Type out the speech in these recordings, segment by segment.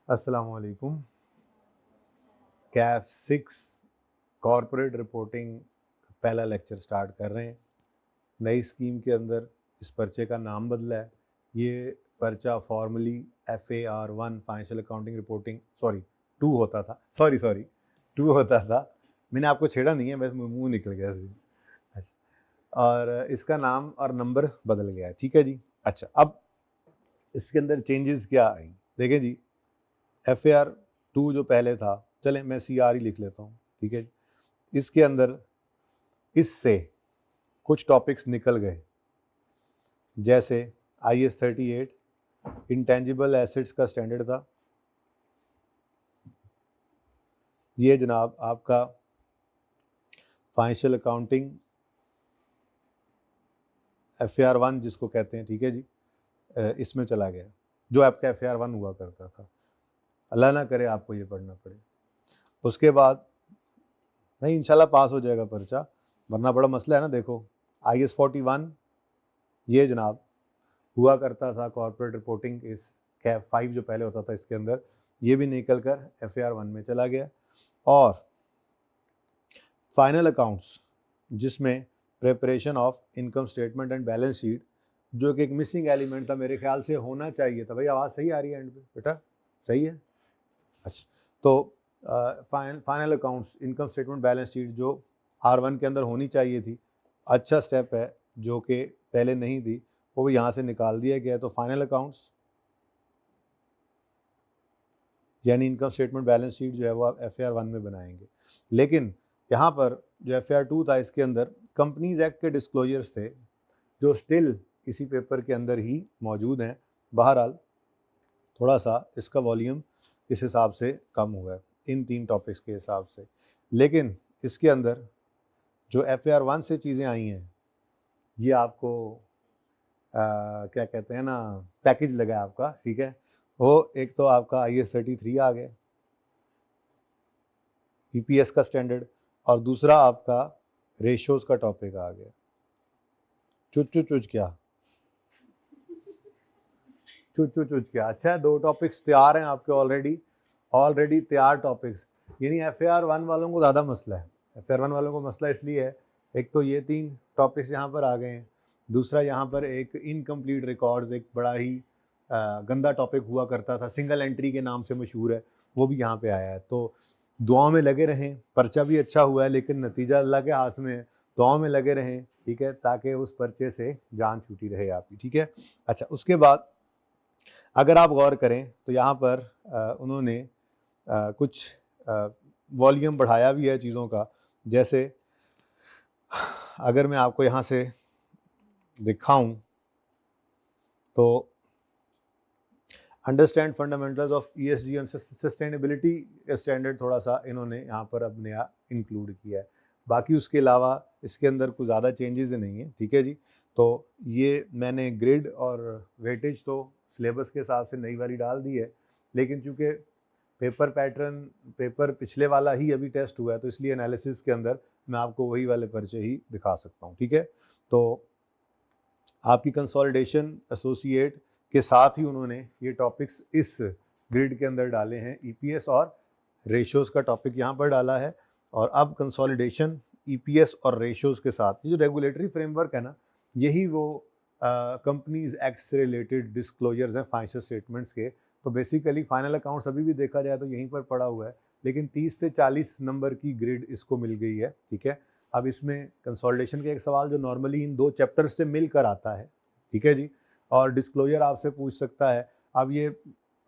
अस्सलाम वालेकुम। Kaif 6 corporate reporting पहला लेक्चर स्टार्ट कर रहे हैं। नई स्कीम के अंदर इस पर्चे का नाम बदला है। ये पर्चा formally FAR 1 financial accounting reporting 2 होता था। सॉरी 2 होता था। मैंने आपको छेड़ा नहीं है, बस मुंह निकल गया अच्छा। और इसका नाम और नंबर बदल गया है। ठीक है जी। अच्छा, अब इसके अंदर चेंजेस क्या आई देखें जी। FAR 2 जो पहले था, चलें मैं CR ही लिख लेता हूँ। ठीक है, इसके अंदर इससे कुछ टॉपिक्स निकल गए, जैसे IS 38 इंटेंजिबल एसेट्स का स्टैंडर्ड था। ये जनाब आपका फाइनेंशियल अकाउंटिंग FAR 1 जिसको कहते हैं, ठीक है जी, इसमें चला गया, जो आपका FAR 1 हुआ करता था। अल्लाह ना करे आपको ये पढ़ना पड़े। उसके बाद नहीं, इंशाल्लाह पास हो जाएगा पर्चा, वरना बड़ा मसला है ना। देखो IS 41 ये जनाब हुआ करता था कॉर्पोरेट रिपोर्टिंग, इस कैफ 5 जो पहले होता था इसके अंदर, ये भी निकल कर FAR 1 में चला गया। और फाइनल अकाउंट्स जिसमें preparation of income statement and balance sheet, जो कि एक मिसिंग एलिमेंट था, मेरे ख्याल से होना चाहिए था। भाई आवाज़ सही आ रही है एंड पे बेटा? सही है। अच्छा, तो final accounts income statement balance sheet जो R1 के अंदर होनी चाहिए थी, अच्छा स्टेप है जो कि पहले नहीं थी, वो भी यहाँ से निकाल दिया गया। तो फाइनल अकाउंट्स यानी इनकम स्टेटमेंट बैलेंस शीट जो है वो आप FAR 1 में बनाएंगे। लेकिन यहाँ पर जो FAR 2 था, इसके अंदर कंपनीज एक्ट के डिस्क्लोजर्स थे जो स्टिल इसी पेपर के अंदर ही मौजूद हैं। बहरहाल थोड़ा सा इसका वॉल्यूम इस हिसाब से कम हुआ है इन 3 टॉपिक्स के हिसाब से। लेकिन इसके अंदर जो FAR 1 से चीज़ें आई हैं, ये आपको क्या कहते हैं ना, पैकेज लगा है आपका। ठीक है, वो एक तो आपका IS 33 आ गया, EPS का स्टैंडर्ड, और दूसरा आपका रेशियोज का टॉपिक आ गया। चुच क्या चुच क्या। अच्छा, 2 टॉपिक्स तैयार हैं आपके ऑलरेडी तैयार टॉपिक्स। यानी FAR 1 वालों को ज़्यादा मसला है। FAR 1 वालों को मसला इसलिए है, एक तो ये 3 टॉपिक्स यहाँ पर आ गए हैं, दूसरा यहाँ पर एक इनकम्प्लीट रिकॉर्ड्स, एक बड़ा ही गंदा टॉपिक हुआ करता था, सिंगल एंट्री के नाम से मशहूर है, वो भी यहाँ पे आया है। तो दुआओं में लगे रहें। पर्चा भी अच्छा हुआ है, लेकिन नतीजा अल्लाह के हाथ में है। दुआओं में लगे रहें, ठीक है, ताकि उस पर्चे से जान छूटी रहे आपकी। ठीक है। अच्छा, उसके बाद अगर आप गौर करें तो यहाँ पर उन्होंने कुछ वॉल्यूम बढ़ाया भी है चीज़ों का। जैसे अगर मैं आपको यहाँ से दिखाऊं तो understand fundamentals of ESG and sustainability standard थोड़ा सा इन्होंने यहाँ पर अब नया इंक्लूड किया है। बाकी उसके अलावा इसके अंदर कुछ ज़्यादा चेंजेस नहीं है। ठीक है जी। तो ये मैंने ग्रिड और वेटेज तो सिलेबस के हिसाब से नई वाली डाल दी है, लेकिन चूँकि पेपर पिछले वाला ही अभी टेस्ट हुआ है, तो इसलिए एनालिसिस के अंदर मैं आपको वही वाले पर्चे ही दिखा सकता हूँ। ठीक है, तो आपकी कंसोलिडेशन एसोसिएट के साथ ही उन्होंने ये टॉपिक्स इस ग्रिड के अंदर डाले हैं। EPS और रेशियोज़ का टॉपिक यहाँ पर डाला है। और अब कंसोलिडेशन, EPS और रेशियोज़ के साथ ये जो रेगुलेटरी फ्रेमवर्क है ना, यही वो कंपनीज एक्ट से रिलेटेड डिस्क्लोजर्स हैं फाइनेंशियल स्टेटमेंट्स के। तो बेसिकली फाइनल अकाउंट्स अभी भी देखा जाए तो यहीं पर पड़ा हुआ है, लेकिन 30 से 40 नंबर की ग्रिड इसको मिल गई है। ठीक है, अब इसमें कंसोलिडेशन के एक सवाल जो नॉर्मली इन 2 चैप्टर्स से मिलकर आता है, ठीक है जी, और डिस्क्लोजर आपसे पूछ सकता है। अब ये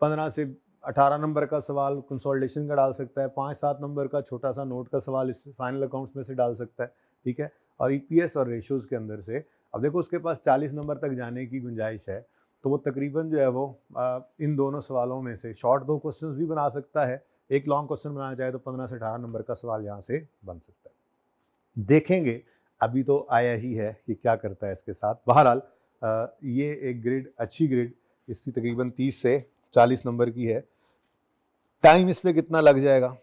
15 से 18 नंबर का सवाल कंसोलिडेशन का डाल सकता है, 5-7 नंबर का छोटा सा नोट का सवाल इस फाइनल अकाउंट्स में से डाल सकता है। ठीक है, और EPS और रेशियोज़ के अंदर से अब देखो उसके पास 40 नंबर तक जाने की गुंजाइश है। तो वो तकरीबन जो है वो इन दोनों सवालों में से शॉर्ट 2 क्वेश्चंस भी बना सकता है। एक लॉन्ग क्वेश्चन बनाना चाहे तो 15 से 18 नंबर का सवाल यहाँ से बन सकता है। देखेंगे, अभी तो आया ही है कि क्या करता है इसके साथ। बहरहाल ये एक ग्रिड, अच्छी ग्रिड, इसकी तकरीबन 30 से 40 नंबर की है। टाइम इस पर कितना लग जाएगा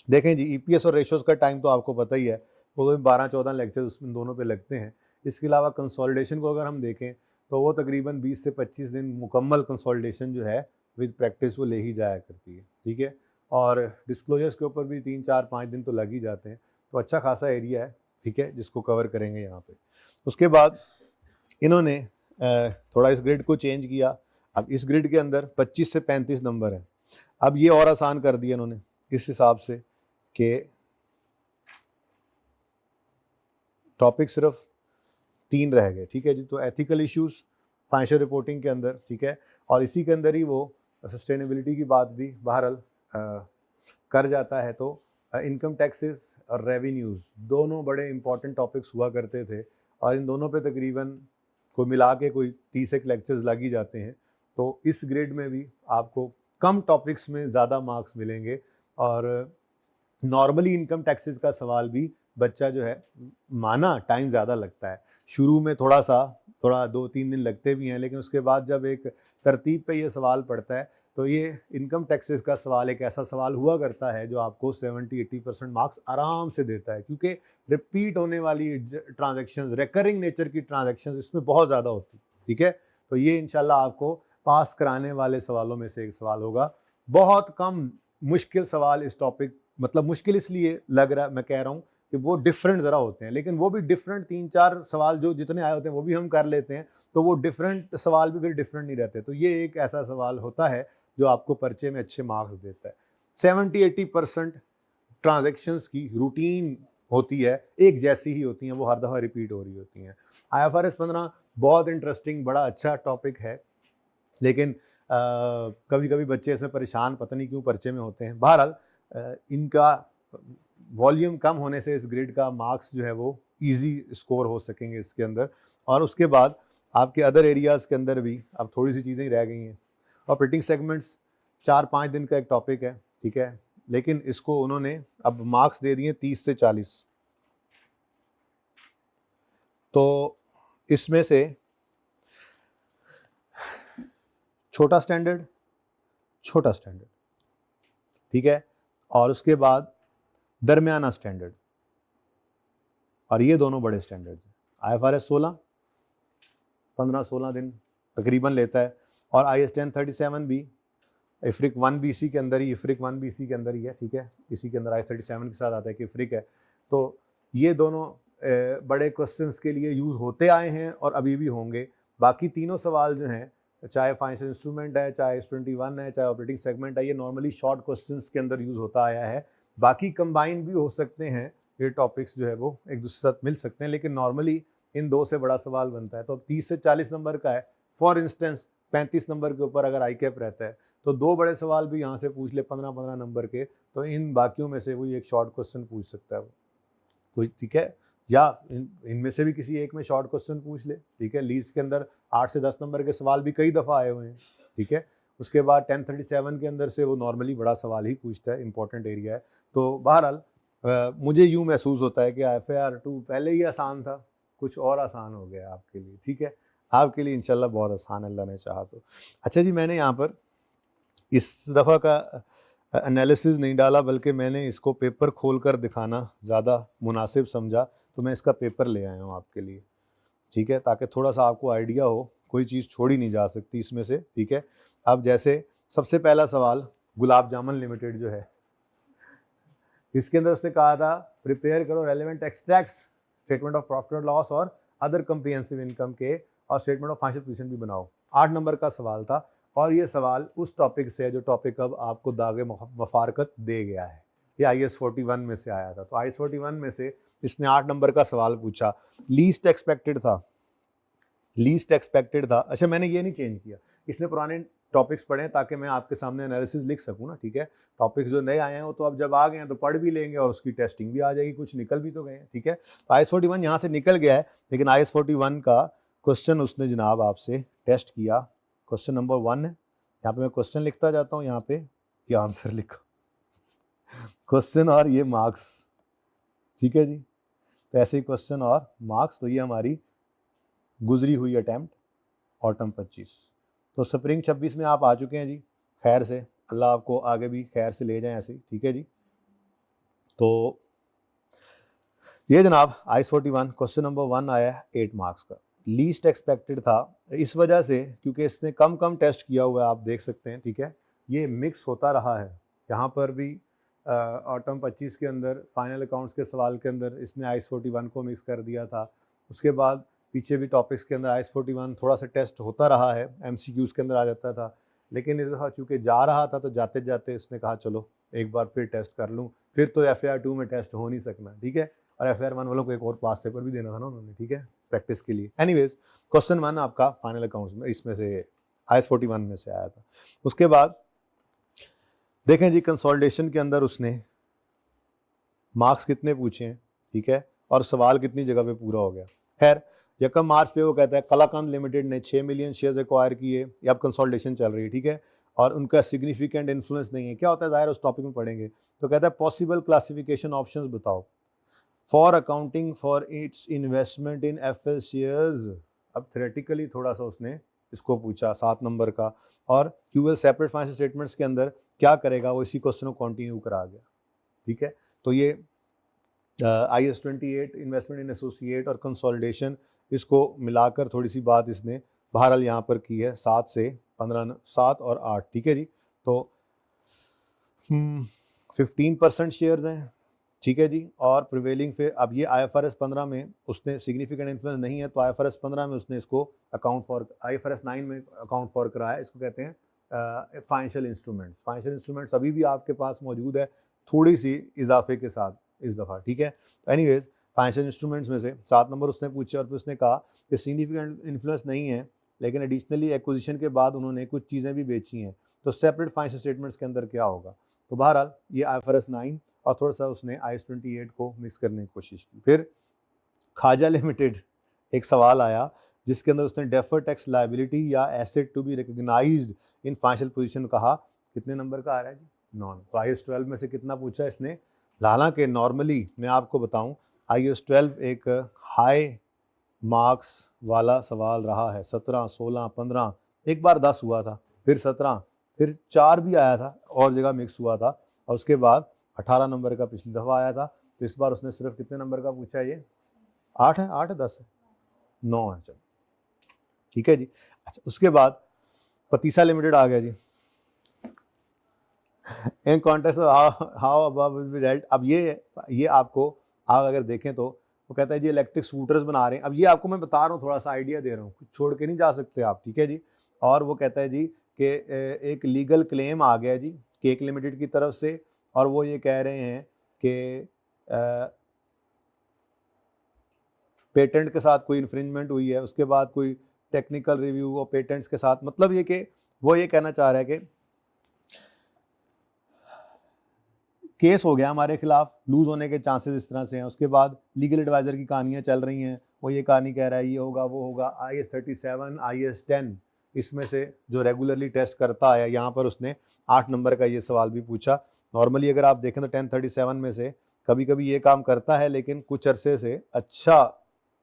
देखें जी। EPS और रेशियोज़ का टाइम तो आपको पता ही है, वो 12-14 लेक्चर उसमें दोनों पे लगते हैं। इसके अलावा कंसोलिडेशन को अगर हम देखें तो वो तकरीबन 20 से 25 दिन मुकम्मल कंसोलिडेशन जो है विद प्रैक्टिस वो ले ही जाया करती है, ठीक है। और डिस्क्लोजर्स के ऊपर भी 3-4-5 दिन तो लग ही जाते हैं, तो अच्छा खासा एरिया है, ठीक है, जिसको कवर करेंगे यहाँ पे। उसके बाद इन्होंने थोड़ा इस ग्रिड को चेंज किया। अब इस ग्रिड के अंदर 25 से 35 नंबर है। अब ये और आसान कर दिया इन्होंने इस हिसाब से कि टॉपिक सिर्फ 3 रह गए, ठीक है जी। तो एथिकल इश्यूज फाइनेंशियल रिपोर्टिंग के अंदर, ठीक है, और इसी के अंदर ही वो सस्टेनेबिलिटी की बात भी बहरहाल कर जाता है। तो इनकम टैक्सेस और रेवेन्यूज़ दोनों बड़े इंपॉर्टेंट टॉपिक्स हुआ करते थे, और इन दोनों पे तकरीबन को मिला के कोई 30 एक लेक्चर्स लग ही जाते हैं। तो इस ग्रेड में भी आपको कम टॉपिक्स में ज़्यादा मार्क्स मिलेंगे। और नॉर्मली इनकम टैक्सेस का सवाल भी बच्चा जो है, माना टाइम ज़्यादा लगता है शुरू में, थोड़ा 2-3 दिन लगते भी हैं, लेकिन उसके बाद जब एक तरतीब पे ये सवाल पड़ता है तो ये इनकम टैक्सेस का सवाल एक ऐसा सवाल हुआ करता है जो आपको 70-80% मार्क्स आराम से देता है, क्योंकि रिपीट होने वाली ट्रांजैक्शंस, रिकरिंग नेचर की ट्रांजैक्शंस इसमें बहुत ज़्यादा होती, ठीक है। तो ये इंशाल्लाह आपको पास कराने वाले सवालों में से एक सवाल होगा। बहुत कम मुश्किल सवाल इस टॉपिक, मतलब मुश्किल इसलिए लग रहा है, मैं कह रहा हूँ कि वो डिफरेंट ज़रा होते हैं, लेकिन वो भी डिफरेंट 3-4 सवाल जो जितने आए होते हैं वो भी हम कर लेते हैं, तो वो डिफरेंट सवाल भी फिर डिफरेंट नहीं रहते। तो ये एक ऐसा सवाल होता है जो आपको पर्चे में अच्छे मार्क्स देता है। 70-80% ट्रांजैक्शंस की रूटीन होती है, एक जैसी ही होती हैं, वो हर दफ़ा रिपीट हो रही होती हैं। IFRS 15 बहुत इंटरेस्टिंग, बड़ा अच्छा टॉपिक है, लेकिन कभी कभी बच्चे इसमें परेशान पता नहीं क्यों पर्चे में होते हैं। बहरहाल इनका वॉल्यूम कम होने से इस ग्रिड का मार्क्स जो है वो इजी स्कोर हो सकेंगे इसके अंदर। और उसके बाद आपके अदर एरियाज़ के अंदर भी अब थोड़ी सी चीज़ें ही रह गई हैं। ऑपरेटिंग सेगमेंट्स 4-5 दिन का एक टॉपिक है, ठीक है, लेकिन इसको उन्होंने अब मार्क्स दे दिए 30 से 40। तो इसमें से छोटा स्टैंडर्ड, ठीक है, और उसके बाद दरमियाना स्टैंडर्ड, और ये दोनों बड़े स्टैंडर्ड्स हैं। IFRS 16 15-16 दिन तकरीबन लेता है, और IAS 1037 भी IFRIC 1BC के अंदर ही, IFRIC 1BC के अंदर ही है, ठीक है, इसी के अंदर IAS 37 के साथ आता है कि IFRIC है। तो ये दोनों बड़े क्वेश्चंस के लिए यूज़ होते आए हैं और अभी भी होंगे। बाकी तीनों सवाल जो हैं, चाहे फाइनेंशियल इंस्ट्रूमेंट है, चाहे IAS 21 है, चाहे ऑपरेटिंग सेगमेंट है, ये नॉर्मली शॉर्ट क्वेश्चंस के अंदर यूज़ होता आया है। बाकी कंबाइन भी हो सकते हैं, ये टॉपिक्स जो है वो एक दूसरे साथ मिल सकते हैं, लेकिन नॉर्मली इन दो से बड़ा सवाल बनता है। तो 30 से 40 नंबर का है। फॉर इंस्टेंस 35 नंबर के ऊपर अगर ICAP रहता है तो 2 बड़े सवाल भी यहाँ से पूछ ले 15-15 नंबर के, तो इन बाकियों में से वो एक शॉर्ट क्वेश्चन पूछ सकता है वो कोई, ठीक है, या इनमें से भी किसी एक में शॉर्ट क्वेश्चन पूछ ले, ठीक है। लीज के अंदर 8 से 10 नंबर के सवाल भी कई दफ़ा आए हुए हैं, ठीक है। उसके बाद 1037 के अंदर से वो नॉर्मली बड़ा सवाल ही पूछता है, इंपॉर्टेंट एरिया है। तो बहरहाल मुझे यूँ महसूस होता है कि FAR 2 पहले ही आसान था, कुछ और आसान हो गया आपके लिए, ठीक है। आपके लिए इंशाल्लाह बहुत आसान, अल्लाह ने चाहा तो। अच्छा जी, मैंने यहाँ पर इस दफ़ा का एनालिसिस नहीं डाला, बल्कि मैंने इसको पेपर खोल कर दिखाना ज़्यादा मुनासिब समझा, तो मैं इसका पेपर ले आया हूँ आपके लिए, ठीक है, ताकि थोड़ा सा आपको आइडिया हो, कोई चीज़ छोड़ी नहीं जा सकती इसमें से, ठीक है। अब जैसे सबसे पहला सवाल गुलाब जामुन लिमिटेड जो है, इसके अंदर उसने कहा था प्रिपेयर करो relevant extracts, statement of profit और लॉस और अदर कंप्रिहेंसिव इनकम के, और स्टेटमेंट ऑफ फाइनेंशियल पोजीशन भी बनाओ। 8 नंबर का सवाल था, और ये सवाल उस टॉपिक से है जो टॉपिक अब आपको दागे मफारकत दे गया है। ये IAS 41 में से आया था। तो IAS 41 में से इसने 8 नंबर का सवाल पूछा, लीस्ट एक्सपेक्टेड था। अच्छा, मैंने ये नहीं चेंज किया, इसने पुराने टॉपिक्स पढ़े हैं ताकि मैं आपके सामने एनालिसिस लिख सकूं ना, ठीक है। टॉपिक्स जो नए आए हैं वो तो अब जब आ गए हैं तो पढ़ भी लेंगे और उसकी टेस्टिंग भी आ जाएगी, कुछ निकल भी तो गए हैं, ठीक है। तो IAS 41 यहाँ से निकल गया है, लेकिन IAS 41 का क्वेश्चन उसने जनाब आपसे टेस्ट किया। क्वेश्चन नंबर 1 है, यहाँ पे मैं क्वेश्चन लिखता जाता हूँ, यहाँ पे ये आंसर लिखो, क्वेश्चन और ये मार्क्स, ठीक है जी। तो ऐसे ही क्वेश्चन और मार्क्स। तो ये हमारी गुजरी हुई अटैम्प्ट ऑटम 25। तो स्प्रिंग 26 में आप आ चुके हैं जी, खैर से, अल्लाह आपको आगे भी खैर से ले जाए ऐसे ही, ठीक है जी। तो ये जनाब IAS 41 क्वेश्चन नंबर 1 आया है 8 मार्क्स का। लीस्ट एक्सपेक्टेड था इस वजह से क्योंकि इसने कम टेस्ट किया हुआ है, आप देख सकते हैं, ठीक है। ये मिक्स होता रहा है, यहाँ पर भी ऑटम 25 के अंदर फाइनल अकाउंट्स के सवाल के अंदर इसने आईएस 41 को मिक्स कर दिया था। उसके बाद पीछे भी टॉपिक्स के अंदर आईएस 41 थोड़ा सा टेस्ट होता रहा है, एमसीक्यूज़ के अंदर आ जाता था, लेकिन इस दफ़ा चूँकि जा रहा था तो जाते जाते इसने कहा चलो एक बार फिर टेस्ट कर लूँ, फिर तो FAR 2 में टेस्ट हो नहीं सकना, ठीक है। और FAR 1 वालों को एक और पास पेपर भी देना था ना उन्होंने, ठीक है, प्रैक्टिस के लिए। एनीवेज क्वेश्चन 1 आपका फाइनल अकाउंट्स में इसमें से आईएस 41 में से आया था। उसके बाद देखें जी, कंसोलिडेशन के अंदर उसने मार्क्स कितने पूछे हैं, ठीक है, और सवाल कितनी जगह पे पूरा हो गया। खैर 1 मार्च पे वो कहता है कलाकंद लिमिटेड ने 6 मिलियन शेयर्स एक्वायर किए, ये अब कंसोलिडेशन चल रही है, ठीक है, और उनका सिग्निफिकेंट इन्फ्लुएंस नहीं है। क्या होता है, ज़ाहिर उस टॉपिक में पढ़ेंगे। तो कहता है पॉसिबल क्लासिफिकेशन ऑप्शंस बताओ for accounting for its investment in FL shares. अब थ्योरेटिकली थोड़ा सा उसने इसको पूछा 7 नंबर का, और QL सेपरेट फाइनेंशियल स्टेटमेंट्स के अंदर क्या करेगा, वो इसी क्वेश्चन को कंटिन्यू करा गया, ठीक है। तो ये IAS 28 इन्वेस्टमेंट इन एसोसिएट और कंसोलिडेशन, इसको मिलाकर थोड़ी सी बात इसने बहरहाल यहाँ पर की है, 7 से 15, 7 और 8, ठीक है जी। तो 15% शेयर्स हैं, ठीक है जी, और प्रिवेलिंग पे अब ये IFRS 15 में उसने सिग्निफिकेंट इन्फ्लुएंस नहीं है, तो IFRS 15 में उसने इसको अकाउंट फॉर, IFRS 9 में अकाउंट फॉर कराया। इसको कहते हैं फाइनेंशियल इंस्ट्रूमेंट्स। फाइनेंशियल इंस्ट्रूमेंट्स अभी भी आपके पास मौजूद है, थोड़ी सी इजाफे के साथ इस दफ़ा, ठीक है। एनीवेज फाइनेंशियल इंस्ट्रूमेंट्स में से 7 नंबर उसने पूछे, और फिर उसने कहा कि सिग्निफिकेंट इन्फ्लुएंस नहीं है, लेकिन एडिशनली एक्विजिशन के बाद उन्होंने कुछ चीज़ें भी बेची हैं, तो सेपरेट फाइनेंशियल स्टेटमेंट्स के अंदर क्या होगा। तो बहरहाल ये IFRS 9 और थोड़ा सा उसने IAS 28 को मिक्स करने की कोशिश की। फिर खाजा लिमिटेड एक सवाल आया जिसके अंदर उसने डेफर टैक्स लायबिलिटी या asset to be recognised in financial position कहा। कितने नंबर का आ रहा है जी, 9। तो IAS 12 में से कितना पूछा इसने। हालांकि नॉर्मली मैं आपको बताऊं IAS 12 एक हाई मार्क्स वाला सवाल रहा है। 17, 16, 15, एक बार 10 हुआ था, फिर 17, फिर 4 भी आया था और जगह मिक्स हुआ था, और उसके बाद 18 नंबर का पिछली दफ़ा आया था। तो इस बार उसने सिर्फ कितने नंबर का पूछा है, ये 8 है, 8 है, 10 है, 9 है, चलो ठीक है जी। अच्छा, उसके बाद पतीसा लिमिटेड आ गया जी। In context how above will be dealt. अब ये आपको आप अगर देखें तो वो कहता है जी इलेक्ट्रिक स्कूटर्स बना रहे हैं। अब ये आपको मैं बता रहा हूँ, थोड़ा सा आइडिया दे रहा हूँ, कुछ छोड़ के नहीं जा सकते आप, ठीक है जी। और वो कहता है जी कि एक लीगल क्लेम आ गया जी केक लिमिटेड की तरफ से, और वो ये कह रहे हैं कि पेटेंट के साथ कोई इन्फ्रिंजमेंट हुई है, उसके बाद कोई टेक्निकल रिव्यू और पेटेंट्स के साथ, मतलब ये कि वो ये कहना चाह रहा है कि केस हो गया हमारे खिलाफ, लूज होने के चांसेस इस तरह से हैं। उसके बाद लीगल एडवाइज़र की कहानियाँ चल रही हैं, वो ये कहानी कह रहा है ये होगा वो होगा। IAS 37, IAS 10 इसमें से जो रेगुलरली टेस्ट करता है, यहाँ पर उसने 8 नंबर का ये सवाल भी पूछा। नॉर्मली अगर आप देखें तो 1037 में से कभी कभी ये काम करता है, लेकिन कुछ अरसे से अच्छा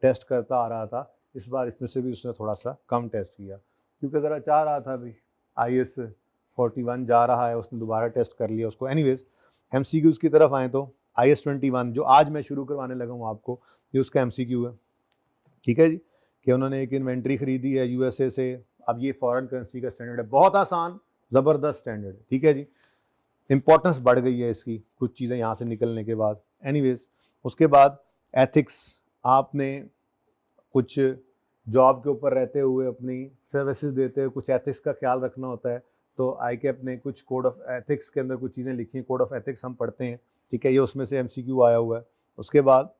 टेस्ट करता आ रहा था। इस बार इसमें से भी उसने थोड़ा सा कम टेस्ट किया, क्योंकि ज़रा चाह रहा था भाई IAS 41 जा रहा है, उसने दोबारा टेस्ट कर लिया उसको। एनीवेज MCQs की तरफ आए तो IAS 21 जो आज मैं शुरू करवाने लगा हूँ आपको, ये उसका MCQ है, ठीक है जी, कि उन्होंने एक इन्वेंट्री खरीदी है USA से। अब ये फॉरेन करेंसी का स्टैंडर्ड है, बहुत आसान ज़बरदस्त स्टैंडर्ड, ठीक है जी। इंपॉर्टेंस बढ़ गई है इसकी कुछ चीज़ें यहाँ से निकलने के बाद। एनीवेज उसके बाद एथिक्स, आपने कुछ जॉब के ऊपर रहते हुए अपनी सर्विसेज देते हुए कुछ एथिक्स का ख्याल रखना होता है। तो ICAP ने कुछ कोड ऑफ एथिक्स के अंदर कुछ चीज़ें लिखी हैं, कोड ऑफ एथिक्स हम पढ़ते हैं, ठीक है, ये उसमें से MCQ आया हुआ है। उसके बाद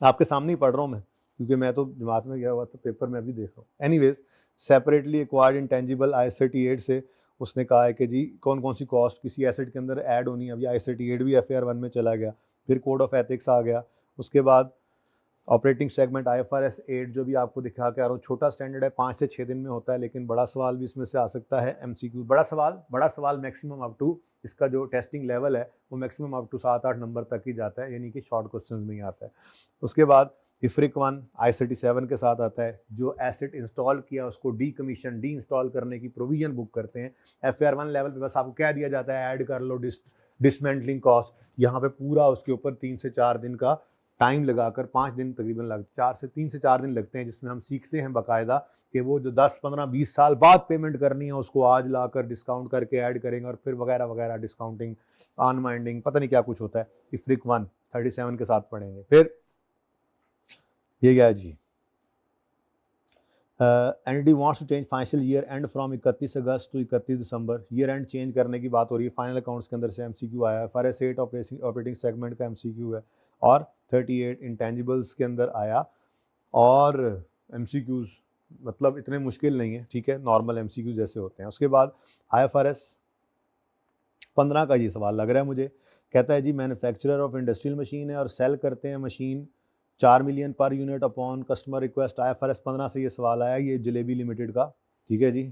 आपके सामने ही पढ़ रहा हूँ मैं, क्योंकि मैं तो जमात में गया हुआ तो पेपर में अभी देख रहा हूँ। Anyways separately acquired intangible IAS 38 से उसने कहा है कि जी कौन कौन सी कॉस्ट किसी एसेट के अंदर ऐड होनी है। अभी IAS 38 भी FAR 1 में चला गया, फिर कोड ऑफ एथिक्स आ गया। उसके बाद ऑपरेटिंग सेगमेंट IFRS 8 जो भी आपको दिखा के आ रहा हूँ, छोटा स्टैंडर्ड है, 5 से 6 दिन में होता है, लेकिन बड़ा सवाल भी इसमें से आ सकता है MCQ। बड़ा सवाल मैक्सिमम अप टू, इसका जो टेस्टिंग लेवल है वो मैक्सिमम अप टू 7-8 नंबर तक ही जाता है, यानी कि शॉर्ट क्वेश्चन में ही आता है। उसके बाद IFRIC 1 IAS 37 के साथ आता है, जो एसेट इंस्टॉल किया उसको डीकमीशन डी इंस्टॉल करने की प्रोविजन बुक करते हैं। FAR 1 लेवल पे बस आपको कह दिया जाता है ऐड कर लो डिसमेंटलिंग कॉस्ट, यहाँ पे पूरा उसके ऊपर 3 से 4 दिन का टाइम लगाकर 5 दिन तकरीबन 3 से 4 दिन लगते हैं, जिसमें हम सीखते हैं बाकायदा कि वो जो 10, 15, 20 साल बाद पेमेंट करनी है उसको आज लाकर डिस्काउंट करके ऐड करेंगे और फिर वगैरह वगैरह, डिस्काउंटिंग, अनवाइंडिंग, पता नहीं क्या कुछ होता है। इफ्रिक 1 37 के साथ पढ़ेंगे। फिर ये क्या है जी, ND wants to change financial year end from 31 August to 31 December. Year end change करने की बात हो रही है। फाइनल अकाउंट्स के अंदर से एमसीक्यू आया है। FRS 8 ऑपरेटिंग सेगमेंट का एमसीक्यू है और 38 इंटेंजिबल्स के अंदर आया। और एमसीक्यूज मतलब इतने मुश्किल नहीं है, ठीक है, नॉर्मल एमसीक्यू जैसे होते हैं। उसके बाद IFRS 15 का ये सवाल लग रहा है मुझे। कहता है जी मैन्युफैक्चरर ऑफ इंडस्ट्रियल मशीन है और सेल करते हैं machine 4 million per unit upon customer request. IFRS 15 से ये सवाल आया, ये जलेबी लिमिटेड का, ठीक है जी।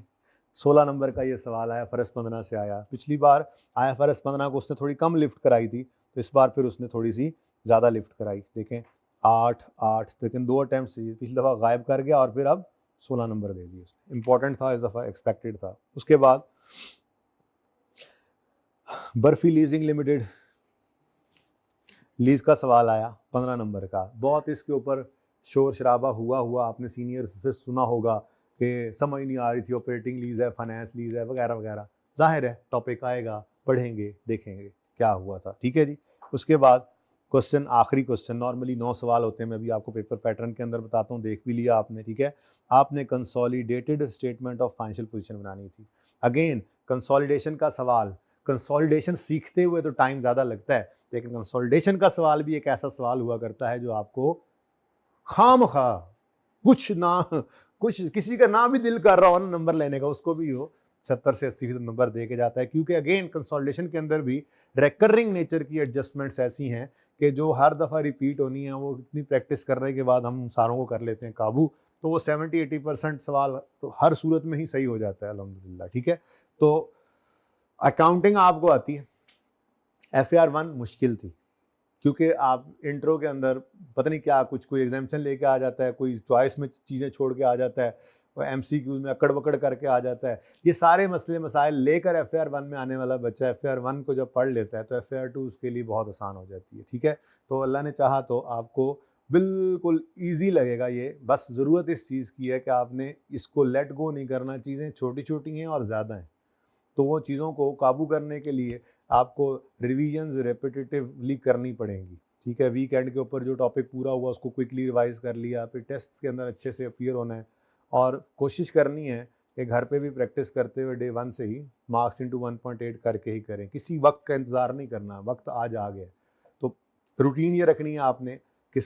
16 नंबर का ये सवाल IFRS 15 से आया। पिछली बार IFRS 15 को उसने थोड़ी कम लिफ्ट कराई थी, तो इस बार फिर उसने थोड़ी सी ज़्यादा लिफ्ट कराई। देखें 8, लेकिन 2 अटैम्प्ट से पिछली दफ़ा गायब कर गया और फिर अब 16 नंबर दे दिए। इंपॉर्टेंट था इस दफ़ा, एक्सपेक्टेड था। उसके बाद बर्फी लीजिंग लिमिटेड, लीज का सवाल आया 15 नंबर का। बहुत इसके ऊपर शोर शराबा हुआ आपने सीनियर्स से सुना होगा कि समझ नहीं आ रही थी, ऑपरेटिंग लीज है, फाइनेंस लीज है, वगैरह वगैरह। जाहिर है टॉपिक आएगा, पढ़ेंगे, देखेंगे क्या हुआ था, ठीक है जी। उसके बाद क्वेश्चन, आखिरी क्वेश्चन, नॉर्मली 9 सवाल होते हैं, मैं भी आपको पेपर पैटर्न के अंदर बताता हूँ, देख भी लिया आपने, ठीक है। आपने consolidated statement of financial position बनानी थी। अगेन कंसोलिडेशन का सवाल, कंसोलिडेशन सीखते हुए तो टाइम ज़्यादा लगता है, लेकिन कंसोलिडेशन का सवाल भी एक ऐसा सवाल हुआ करता है जो आपको खामखा कुछ किसी का ना भी दिल कर रहा हो ना नंबर लेने का, उसको भी हो 70 से 80% नंबर दे के जाता है। क्योंकि अगेन कंसोलिडेशन के अंदर भी रिकरिंग नेचर की एडजस्टमेंट्स ऐसी हैं कि जो हर दफ़ा रिपीट होनी है, वो इतनी प्रैक्टिस करने के बाद हम सारों को कर लेते हैं काबू, तो वो 70-80% सवाल तो हर सूरत में ही सही हो जाता है अल्हम्दुलिल्लाह, ठीक है। तो अकाउंटिंग आपको आती है। FAR 1 मुश्किल थी क्योंकि आप इंट्रो के अंदर पता नहीं क्या कुछ, कोई एग्जामिशन लेके आ जाता है, कोई चॉइस में चीज़ें छोड़ के आ जाता है, MCQ में अकड़ बकड़ करके आ जाता है। ये सारे मसले मसाइल लेकर FAR 1 में आने वाला बच्चा FAR 1 को जब पढ़ लेता है तो FAR 2 उसके लिए बहुत आसान हो जाती है, ठीक है। तो अल्लाह ने चाहा तो आपको बिल्कुल ईजी लगेगा ये। बस ज़रूरत इस चीज़ की है कि आपने इसको लेट गो नहीं करना। चीज़ें छोटी छोटी हैं और ज़्यादा हैं, तो वो चीज़ों को काबू करने के लिए आपको रिवीजन्स रेपिटेटिवली करनी पड़ेंगी, ठीक है। वीकेंड के ऊपर जो टॉपिक पूरा हुआ उसको क्विकली रिवाइज कर लिया, फिर टेस्ट के अंदर अच्छे से अपीयर होना है और कोशिश करनी है कि घर पे भी प्रैक्टिस करते हुए डे 1 से ही मार्क्स इंटू 1.8 करके ही करें। किसी वक्त का इंतज़ार नहीं करना, वक्त आज आ गया। तो रूटीन ये रखनी है आपने कि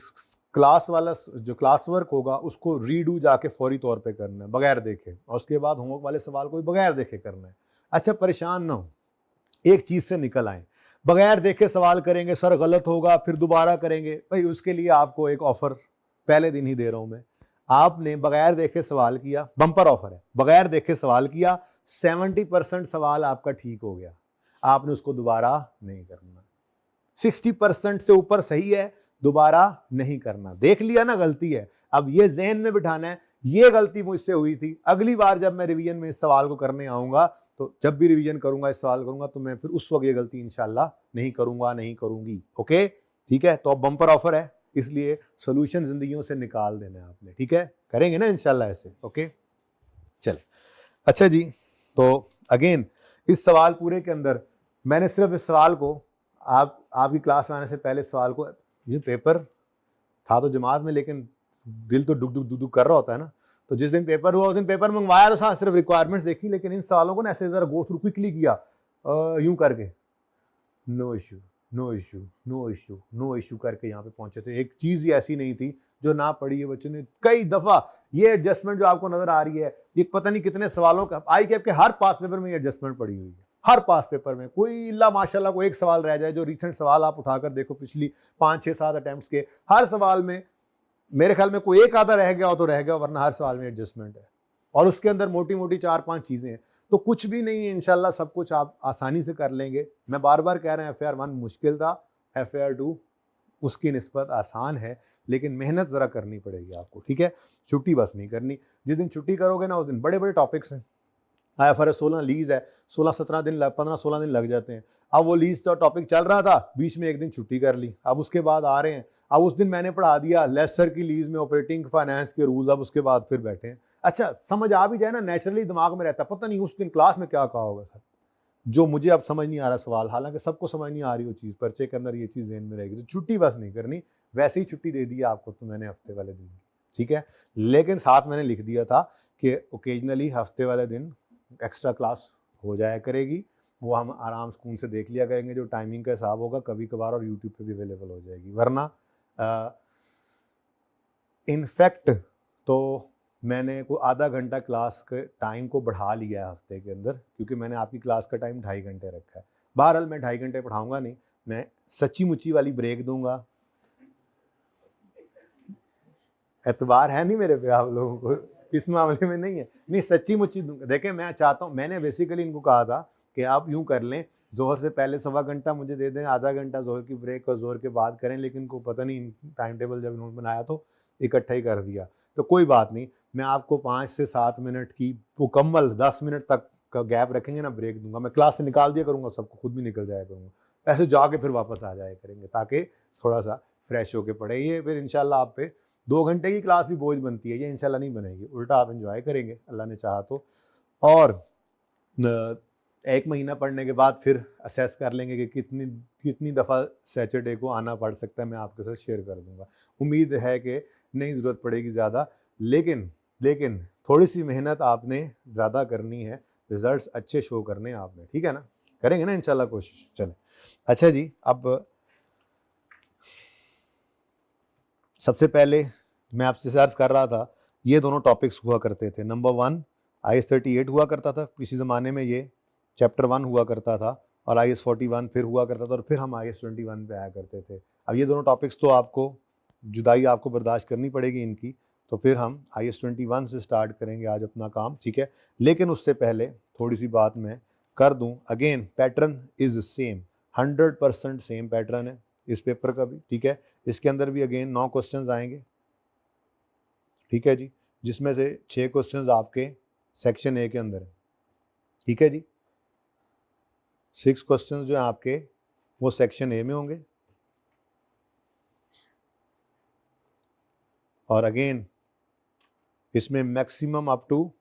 क्लास वाला जो क्लास वर्क होगा उसको रीडू जाके फौरी तौर पे करना है बगैर देखे, और उसके बाद होमवर्क वाले सवाल को भी बगैर देखे करना है। अच्छा, परेशान ना हो, एक चीज़ से निकल आए। बगैर देखे सवाल करेंगे, सर गलत होगा, फिर दोबारा करेंगे, भाई उसके लिए आपको एक ऑफर पहले दिन ही दे रहा हूं मैं। आपने बगैर देखे सवाल किया, बम्पर ऑफर है, बगैर देखे सवाल किया, 70% सवाल आपका ठीक हो गया, आपने उसको दोबारा नहीं करना। 60% से ऊपर सही है, दोबारा नहीं करना। देख लिया ना गलती है, अब ये ज़हन में बिठाना है ये गलती मुझसे हुई थी, अगली बार जब मैं रिवीजन में इस सवाल को करने आऊंगा, तो जब भी रिवीजन करूंगा, इस सवाल करूंगा, तो मैं फिर उस वक्त ये गलती इंशाल्लाह नहीं करूंगा, नहीं करूंगी। ओके, ठीक है। तो अब बम्पर ऑफर है, इसलिए सोल्यूशन जिंदगियों से निकाल देना है आपने, ठीक है। करेंगे ना इंशाल्लाह ऐसे, ओके। चले, अच्छा जी, तो अगेन इस सवाल पूरे के अंदर मैंने सिर्फ इस सवाल को आपकी क्लास में आने से पहले सवाल को, ये पेपर था तो जमात में, लेकिन दिल तो डुक डुक डुक डुक कर रहा होता है ना, तो जिस दिन पेपर हुआ उस दिन पेपर मंगवाया तो साथ सिर्फ रिक्वायरमेंट्स देखी, लेकिन इन सवालों को ना ऐसे जरा गो थ्रू क्विकली किया, यूं करके no issue no issue no issue no issue करके यहाँ पे पहुंचे थे। एक चीज़ ही ऐसी नहीं थी जो ना पढ़ी है बच्चों ने। कई दफ़ा ये एडजस्टमेंट जो आपको नजर आ रही है, ये पता नहीं कितने सवालों का, आई कैप के हर पास पेपर में ये एडजस्टमेंट पड़ी हुई है, हर पास पेपर में। कोई इल्ला माशाल्लाह को एक सवाल रह जाए, जो रिसेंट सवाल आप उठाकर देखो पिछली 5, 6, 7 अटेम्प्ट्स के, हर सवाल में मेरे ख्याल में कोई एक आधा रह गया हो तो रह गया, वरना हर सवाल में एडजस्टमेंट है, और उसके अंदर मोटी मोटी 4-5 चीज़ें हैं। तो कुछ भी नहीं है, इंशाल्लाह सब कुछ आप आसानी से कर लेंगे। मैं बार बार कह रहा हूँ FAR 1 मुश्किल था, FAR 2 उसकी निस्बत आसान है, लेकिन मेहनत ज़रा करनी पड़ेगी आपको, ठीक है। छुट्टी बस नहीं करनी, जिस दिन छुट्टी करोगे ना उस दिन बड़े बड़े टॉपिक्स हैं। IFRS 16 लीज है, 16-17 दिन 15-16 दिन लग जाते हैं। अब वो लीज का टॉपिक चल रहा था, बीच में एक दिन छुट्टी कर ली, अब उसके बाद आ रहे हैं, अब उस दिन मैंने पढ़ा दिया लेसर की लीज में ऑपरेटिंग फाइनेंस के रूल्स, अब उसके बाद फिर बैठे हैं। अच्छा समझ आ भी जाए ना, नेचुरली दिमाग में रहता है, पता नहीं उस दिन क्लास में क्या कहा होगा सर, जो मुझे अब समझ नहीं आ रहा सवाल, हालांकि सबको समझ नहीं आ रही वो चीज़, पर्चे के अंदर ये चीज़ ज़हन में रहेगी। तो छुट्टी बस नहीं करनी, वैसे ही छुट्टी दे दी आपको तो मैंने हफ्ते वाले दिन, ठीक है, लेकिन साथ मैंने लिख दिया था कि ओकेजनली हफ्ते वाले दिन एक्स्ट्रा क्लास हो जाया करेगी, वो हम आराम सुकून से देख लिया करेंगे, जो टाइमिंग का हिसाब होगा कभी कभार, और यूट्यूब पे भी अवेलेबल हो जाएगी। वरना इनफैक्ट तो मैंने को आधा घंटा क्लास के टाइम को बढ़ा लिया है हफ्ते के अंदर, क्योंकि मैंने आपकी क्लास का टाइम 2.5 घंटे रखा है। बहरहाल मैं 2.5 घंटे पढ़ाऊंगा नहीं, मैं सच्ची मुच्ची वाली ब्रेक दूंगा। एतबार है नहीं मेरे पे आप लोगों को इस मामले में? नहीं है, नहीं सच्ची मुच्ची दूंगा। देखें मैं चाहता हूँ, मैंने बेसिकली इनको कहा था कि आप यूँ कर लें, जोहर से पहले 1.25 घंटा मुझे दे दें, आधा घंटा जोहर की ब्रेक और जोहर के बाद करें, लेकिन को पता नहीं टाइम टेबल जब इन्होंने बनाया तो इकट्ठा ही कर दिया। तो कोई बात नहीं, मैं आपको 5 से 7 मिनट की मुकम्मल 10 मिनट तक का गैप रखेंगे ना, ब्रेक दूंगा। मैं क्लास से निकाल दिया करूँगा सबको, खुद भी निकल जाया करूँगा, ऐसे जाके फिर वापस आ जाया करेंगे, ताकि थोड़ा सा फ्रेश होके पढ़े। ये फिर इंशाल्लाह आप पे 2 घंटे की क्लास भी बोझ बनती है, ये इंशाल्लाह नहीं बनेगी, उल्टा आप एंजॉय करेंगे अल्लाह ने चाहा तो। और 1 महीना पढ़ने के बाद फिर असेस कर लेंगे कि कितनी दफ़ा सैटरडे को आना पड़ सकता है, मैं आपके साथ शेयर कर दूंगा। उम्मीद है कि नहीं ज़रूरत पड़ेगी ज़्यादा, लेकिन थोड़ी सी मेहनत आपने ज़्यादा करनी है, रिजल्ट्स अच्छे शो करने हैं आपने, ठीक है ना? करेंगे ना इंशाल्लाह कोशिश। चले अच्छा जी, अब सबसे पहले मैं आपसे सर्च कर रहा था, ये दोनों टॉपिक्स हुआ करते थे। नंबर 1 IAS 38 हुआ करता था, किसी ज़माने में ये चैप्टर 1 हुआ करता था, और IAS 41 फिर हुआ करता था, और फिर हम IAS 21 पे आया करते थे। अब ये दोनों टॉपिक्स तो आपको जुदाई आपको बर्दाश्त करनी पड़ेगी इनकी, तो फिर हम IAS 21 से स्टार्ट करेंगे आज अपना काम, ठीक है। लेकिन उससे पहले थोड़ी सी बात मैं कर दूं, again pattern is same, 100% same pattern है इस पेपर का भी, ठीक है। इसके अंदर भी अगेन 9 क्वेश्चंस आएंगे, ठीक है जी, जिसमें से 6 क्वेश्चंस आपके सेक्शन ए के अंदर है, ठीक है जी। 6 क्वेश्चंस जो है आपके वो सेक्शन ए में होंगे, और अगेन इसमें मैक्सिमम अप टू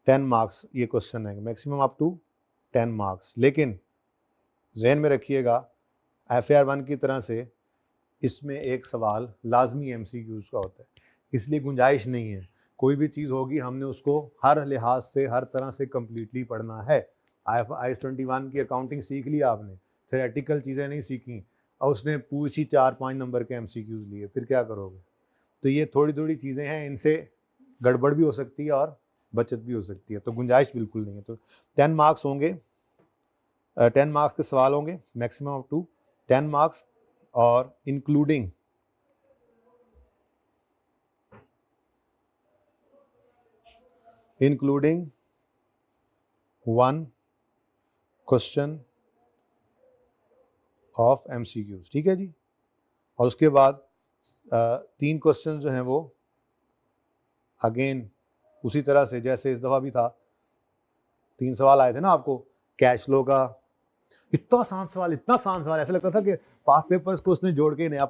10 मार्क्स ये क्वेश्चन है, मैक्सिमम अप टू 10 मार्क्स। लेकिन जहन में रखिएगा FAR 1 की तरह से इसमें एक सवाल लाजमी MCQs का होता है, इसलिए गुंजाइश नहीं है, कोई भी चीज़ होगी हमने उसको हर लिहाज से हर तरह से कम्प्लीटली पढ़ना है। IAS 21 की अकाउंटिंग सीख लिया आपने, थ्योरेटिकल चीज़ें नहीं सीखी, और उसने पूछी 4-5 नंबर के MCQs लिए, फिर क्या करोगे? तो ये थोड़ी थोड़ी चीज़ें हैं, इनसे गड़बड़ भी हो सकती है और बचत भी हो सकती है, तो गुंजाइश बिल्कुल नहीं है। तो 10 मार्क्स होंगे, 10 मार्क्स के सवाल होंगे, मैक्सिमम अप टू 10 मार्क्स, और including one question of MCQs, ठीक है जी। और उसके बाद 3 क्वेश्चन जो हैं वो अगेन उसी तरह से जैसे इस दफ़ा भी था, 3 सवाल आए थे ना आपको कैश फ्लो का। इतना आसान सवाल, ऐसा लगता था कि पास पेपर्स को उसने जोड़ के नया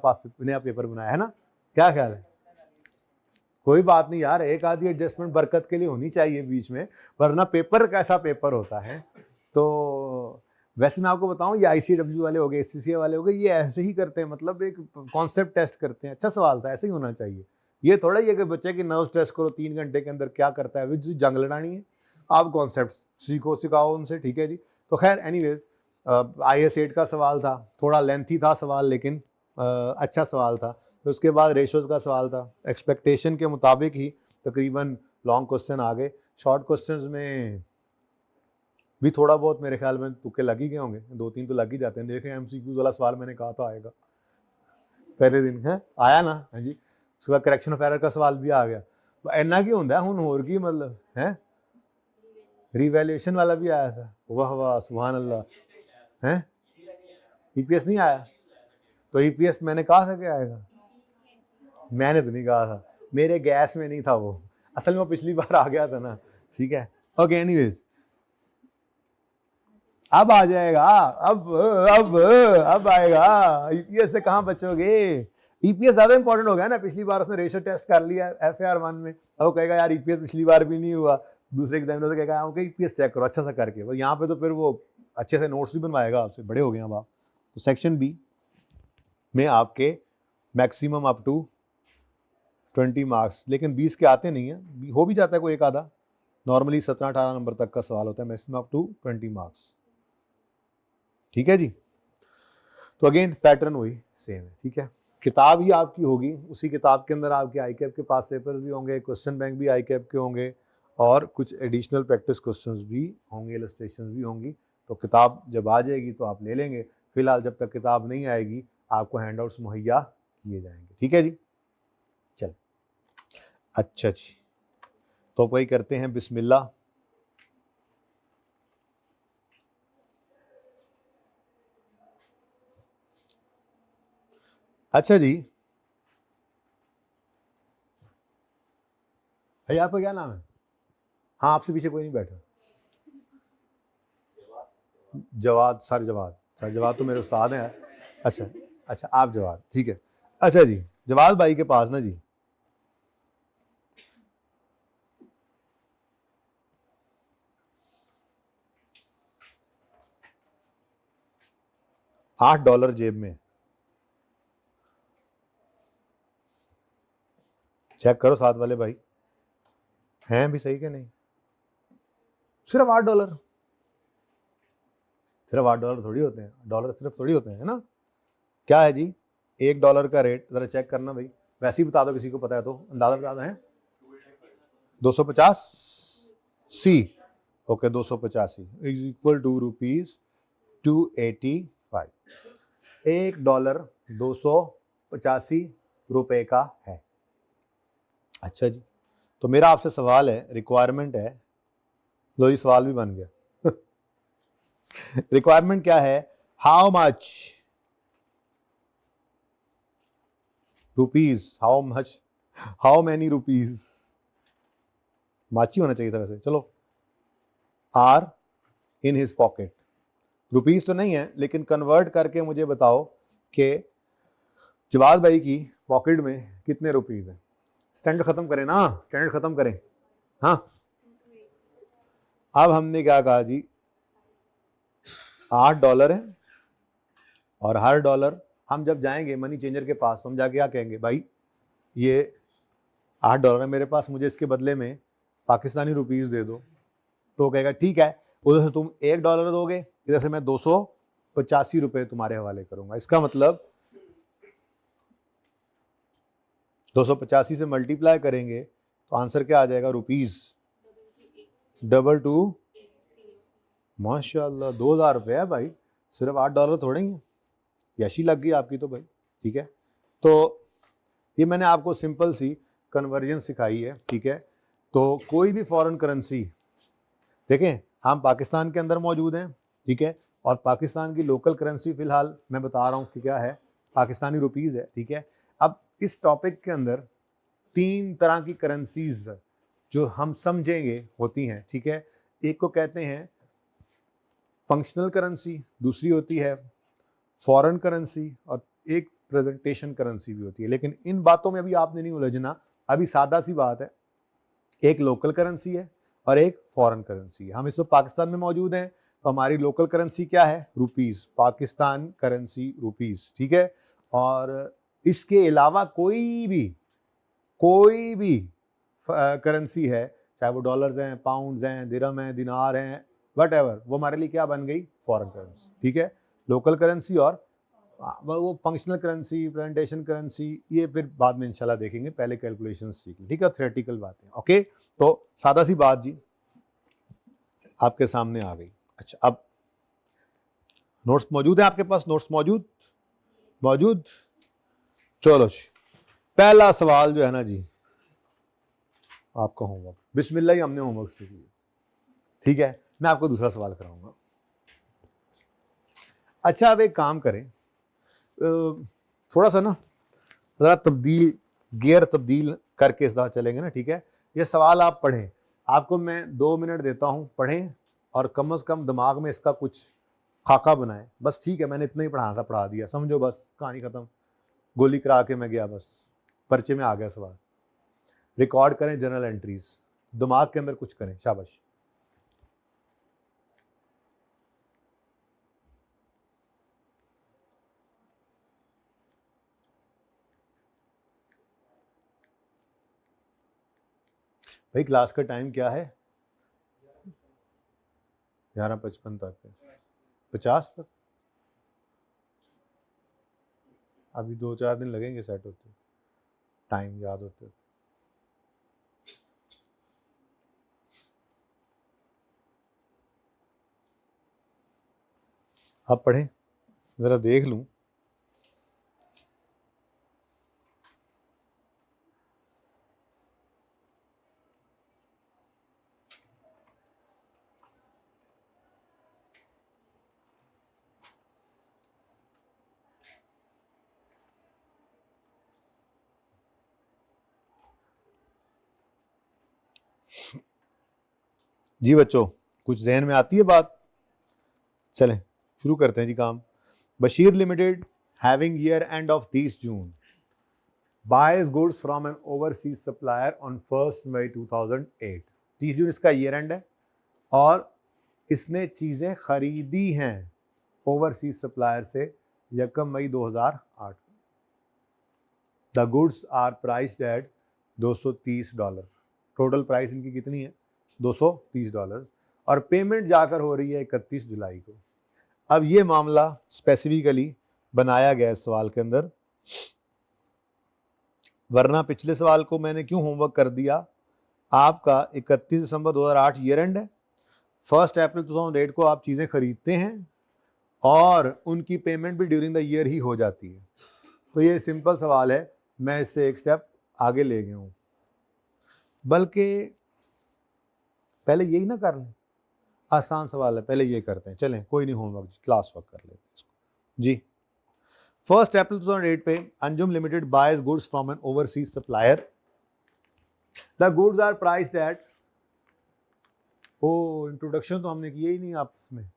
पेपर बनाया है ना, क्या ख्याल है? कोई बात नहीं यार, एक आधी एडजस्टमेंट बरकत के लिए होनी चाहिए बीच में, वरना पेपर कैसा पेपर होता है। तो वैसे मैं आपको बताऊं, ये ICW वाले हो गए, SCCA वाले हो गए, ये ऐसे ही करते हैं, मतलब एक कॉन्सेप्ट टेस्ट करते हैं। अच्छा सवाल था, ऐसे ही होना चाहिए। ये थोड़ा ही है कि बच्चे की नर्व्स टेस्ट करो 3 घंटे के अंदर क्या करता है, जंग लड़ानी है। आप कॉन्सेप्ट सिखाओ उनसे, ठीक है जी। तो खैर एनीवेज, IAS 8 का सवाल था, थोड़ा लेंथी था सवाल, लेकिन अच्छा सवाल था। तो उसके बाद रेशोज का सवाल था, एक्सपेक्टेशन के मुताबिक ही तकरीबन लॉन्ग क्वेश्चन आ गए। शॉर्ट क्वेश्चंस में भी थोड़ा बहुत मेरे ख्याल में तुक्के लग ही गए होंगे, 2-3 तो लग ही जाते हैं। देखें MCQs वाला सवाल मैंने कहा था आएगा, पहले दिन है आया ना, हाँ जी। उसके बाद करेक्शन ऑफ एरर का सवाल भी आ गया। तो इन्ना की होंगे हुण होर की, मतलब है रिवैल्यूएशन वाला भी आया था, वाह वाह सुभान अल्लाह। है EPS नहीं आया? तो EPS मैंने कहा था कि आएगा, मैंने तो नहीं कहा था, मेरे गैस में नहीं था वो, असल में वो पिछली बार आ गया था ना, ठीक है। ओके एनीवेज, अब आ जाएगा, अब आएगा। ईपीएस से कहाँ बचोगे? ईपीएस ज्यादा इंपॉर्टेंट हो गया ना, पिछली बार उसने रेशियो टेस्ट कर लिया FAR 1 में, अब वो कहेगा यार ईपीएस पिछली बार भी नहीं हुआ, दूसरे एग्जामिनर से कहेगा ओके ईपीएस चेक करो अच्छा सा करके, बस यहाँ पे तो फिर वो अच्छे से नोट्स भी बनवाएगा आपसे, बड़े हो गए अब आप। तो सेक्शन बी में आपके मैक्सिमम अप टू 20 मार्क्स, लेकिन 20 के आते नहीं है, हो भी जाता है कोई एक आधा, नॉर्मली 17-18 नंबर तक का सवाल होता है, मैक्सिमम अप टू 20 मार्क्स। ठीक है जी। तो अगेन पैटर्न वही सेम है, ठीक है। किताब ही आपकी होगी, उसी किताब के अंदर आपके आईकैप के पास पेपर्स भी होंगे, क्वेश्चन बैंक भी आईकैप के होंगे, और कुछ एडिशनल प्रैक्टिस क्वेश्चंस भी होंगे, इलस्ट्रेशंस भी होंगी। तो किताब जब आ जाएगी तो आप ले लेंगे, फिलहाल जब तक किताब नहीं आएगी आपको हैंडआउट्स मुहैया किए जाएंगे। ठीक है जी, चल अच्छा जी, तो वही करते हैं बिस्मिल्लाह। अच्छा जी, भैया आपका क्या नाम है? हाँ आपसे पीछे कोई नहीं बैठा। जवाद, सर जवाद, सर जवाद तो मेरे उस्ताद हैं। अच्छा अच्छा, आप जवाद, ठीक है। अच्छा जी, जवाद भाई के पास ना जी $8 जेब में, चेक करो साथ वाले भाई हैं भी सही कि नहीं। सिर्फ $8, सिर्फ $8 थोड़ी होते हैं, डॉलर सिर्फ थोड़ी होते हैं, है ना। क्या है जी $1 का रेट, जरा चेक करना भाई, वैसे ही बता दो, किसी को पता है तो अंदाजा बता दो। है 250 सी, ओके 285 इज इक्वल टू ₹285। $1 285 का है। अच्छा जी, तो मेरा आपसे सवाल है, रिक्वायरमेंट है, लो ये सवाल भी बन गया। रिक्वायरमेंट क्या है? How much rupees, how many rupees, माची होना चाहिए था वैसे, चलो, are in his pocket. Rupees तो नहीं है, लेकिन कन्वर्ट करके मुझे बताओ कि जवाद भाई की पॉकेट में कितने रुपीज हैं। स्टैंडर्ड खत्म करें ना, स्टैंडर्ड खत्म करें। हाँ, अब हमने क्या कहा जी, $8 है, और हर डॉलर हम जब जाएंगे मनी चेंजर के पास, हम जाके क्या कहेंगे, भाई ये $8 है मेरे पास, मुझे इसके बदले में पाकिस्तानी रुपीज दे दो। तो कहेगा ठीक है, उधर से तुम $1 दोगे, इधर से मैं 285 रुपए तुम्हारे हवाले करूंगा। इसका मतलब 285 से मल्टीप्लाई करेंगे तो आंसर क्या आ जाएगा, रुपीज 22, माशाल्लाह 2000 रुपये है भाई, सिर्फ $8 थोड़े ही है, यशी लग गई आपकी तो भाई। ठीक है, तो ये मैंने आपको सिंपल सी कन्वर्जन सिखाई है। ठीक है, तो कोई भी फॉरेन करेंसी, देखें हम पाकिस्तान के अंदर मौजूद हैं, ठीक है, और पाकिस्तान की लोकल करेंसी फिलहाल मैं बता रहा हूँ कि क्या है, पाकिस्तानी रुपीज़ है। ठीक है, अब इस टॉपिक के अंदर 3 तरह की करेंसीज जो हम समझेंगे होती हैं। ठीक है, एक को कहते हैं फंक्शनल करेंसी, दूसरी होती है फॉरेन करेंसी, और एक प्रेजेंटेशन करेंसी भी होती है। लेकिन इन बातों में अभी आपने नहीं उलझना, अभी सादा सी बात है, एक लोकल करेंसी है और एक फॉरेन करेंसी है। हम इस वक्त पाकिस्तान में मौजूद हैं, तो हमारी लोकल करेंसी क्या है, रुपीस, पाकिस्तान करेंसी रुपीस। ठीक है, और इसके अलावा कोई भी करेंसी है, चाहे वो डॉलर्स हैं, पाउंड्स हैं, दिरहम हैं, दिनार हैं, व्हाटएवर, वो हमारे लिए क्या बन गई, फॉरेन करेंसी। ठीक है, लोकल करेंसी और वो फंक्शनल करेंसी, प्रेजेंटेशन करेंसी, ये फिर बाद में इंशाल्लाह देखेंगे, पहले कैलकुलेशन सीख लें। ठीक है, थ्योरेटिकल बातें। ओके, तो सादा सी बात जी आपके सामने आ गई। अच्छा, अब नोट्स मौजूद है आपके पास, नोट्स मौजूद। चलो जी, पहला सवाल जो है ना जी आपका होमवर्क, बिस्मिल्लाह ही हमने होमवर्क सीख लिया। ठीक है, मैं आपको दूसरा सवाल कराऊंगा। अच्छा, अब एक काम करें, थोड़ा सा ना ज़रा गियर तब्दील करके इस दफ़ा चलेंगे ना। ठीक है, ये सवाल आप पढ़ें, आपको मैं 2 मिनट देता हूँ, पढ़ें और कम से कम दिमाग में इसका कुछ खाका बनाए, बस ठीक है, मैंने इतना ही पढ़ाना था, पढ़ा दिया, समझो बस कहानी खत्म, गोली करा के मैं गया, बस पर्चे में आ गया सवाल। रिकॉर्ड करें जर्नल एंट्रीज, दिमाग के अंदर कुछ करें, शाबाश। भाई क्लास का टाइम क्या है? 11:55 तक है, 50 तक, अभी 2-4 दिन लगेंगे सेट होते, टाइम याद होते। आप पढ़ें, ज़रा देख लूँ। जी बच्चों, कुछ जहन में आती है बात? चलें शुरू करते हैं जी काम। Bashir limited having year end of 30 June buys goods from an overseas supplier on 1st May 2008। 30 जून इसका ईयर एंड है और इसने चीजें खरीदी हैं ओवरसीज सप्लायर से 1 मई 2008। The goods are priced at $230। Total price इनकी कितनी है? $230 और पेमेंट जाकर हो रही है 31 जुलाई को। अब ये मामला स्पेसिफिकली बनाया गया इस सवाल के अंदर, वरना पिछले सवाल को मैंने क्यों होमवर्क कर दिया? आपका 31 दिसंबर 2008 ईयर एंड है, 1 अप्रैल 2008 को आप चीज़ें खरीदते हैं और उनकी पेमेंट भी ड्यूरिंग द ईयर ही हो जाती है। तो ये सिंपल सवाल है, मैं इससे एक स्टेप आगे ले गया हूँ, बल्कि पहले यही ना कर लें, आसान सवाल है, पहले ये करते हैं। चलें कोई नहीं, होमवर्क क्लास वर्क कर लेते हैं इसको जी। 1 अप्रैल 2008 पे Anjum limited buys goods from an overseas supplier. The goods are priced at, ओ इंट्रोडक्शन तो हमने किया ही नहीं आपस में,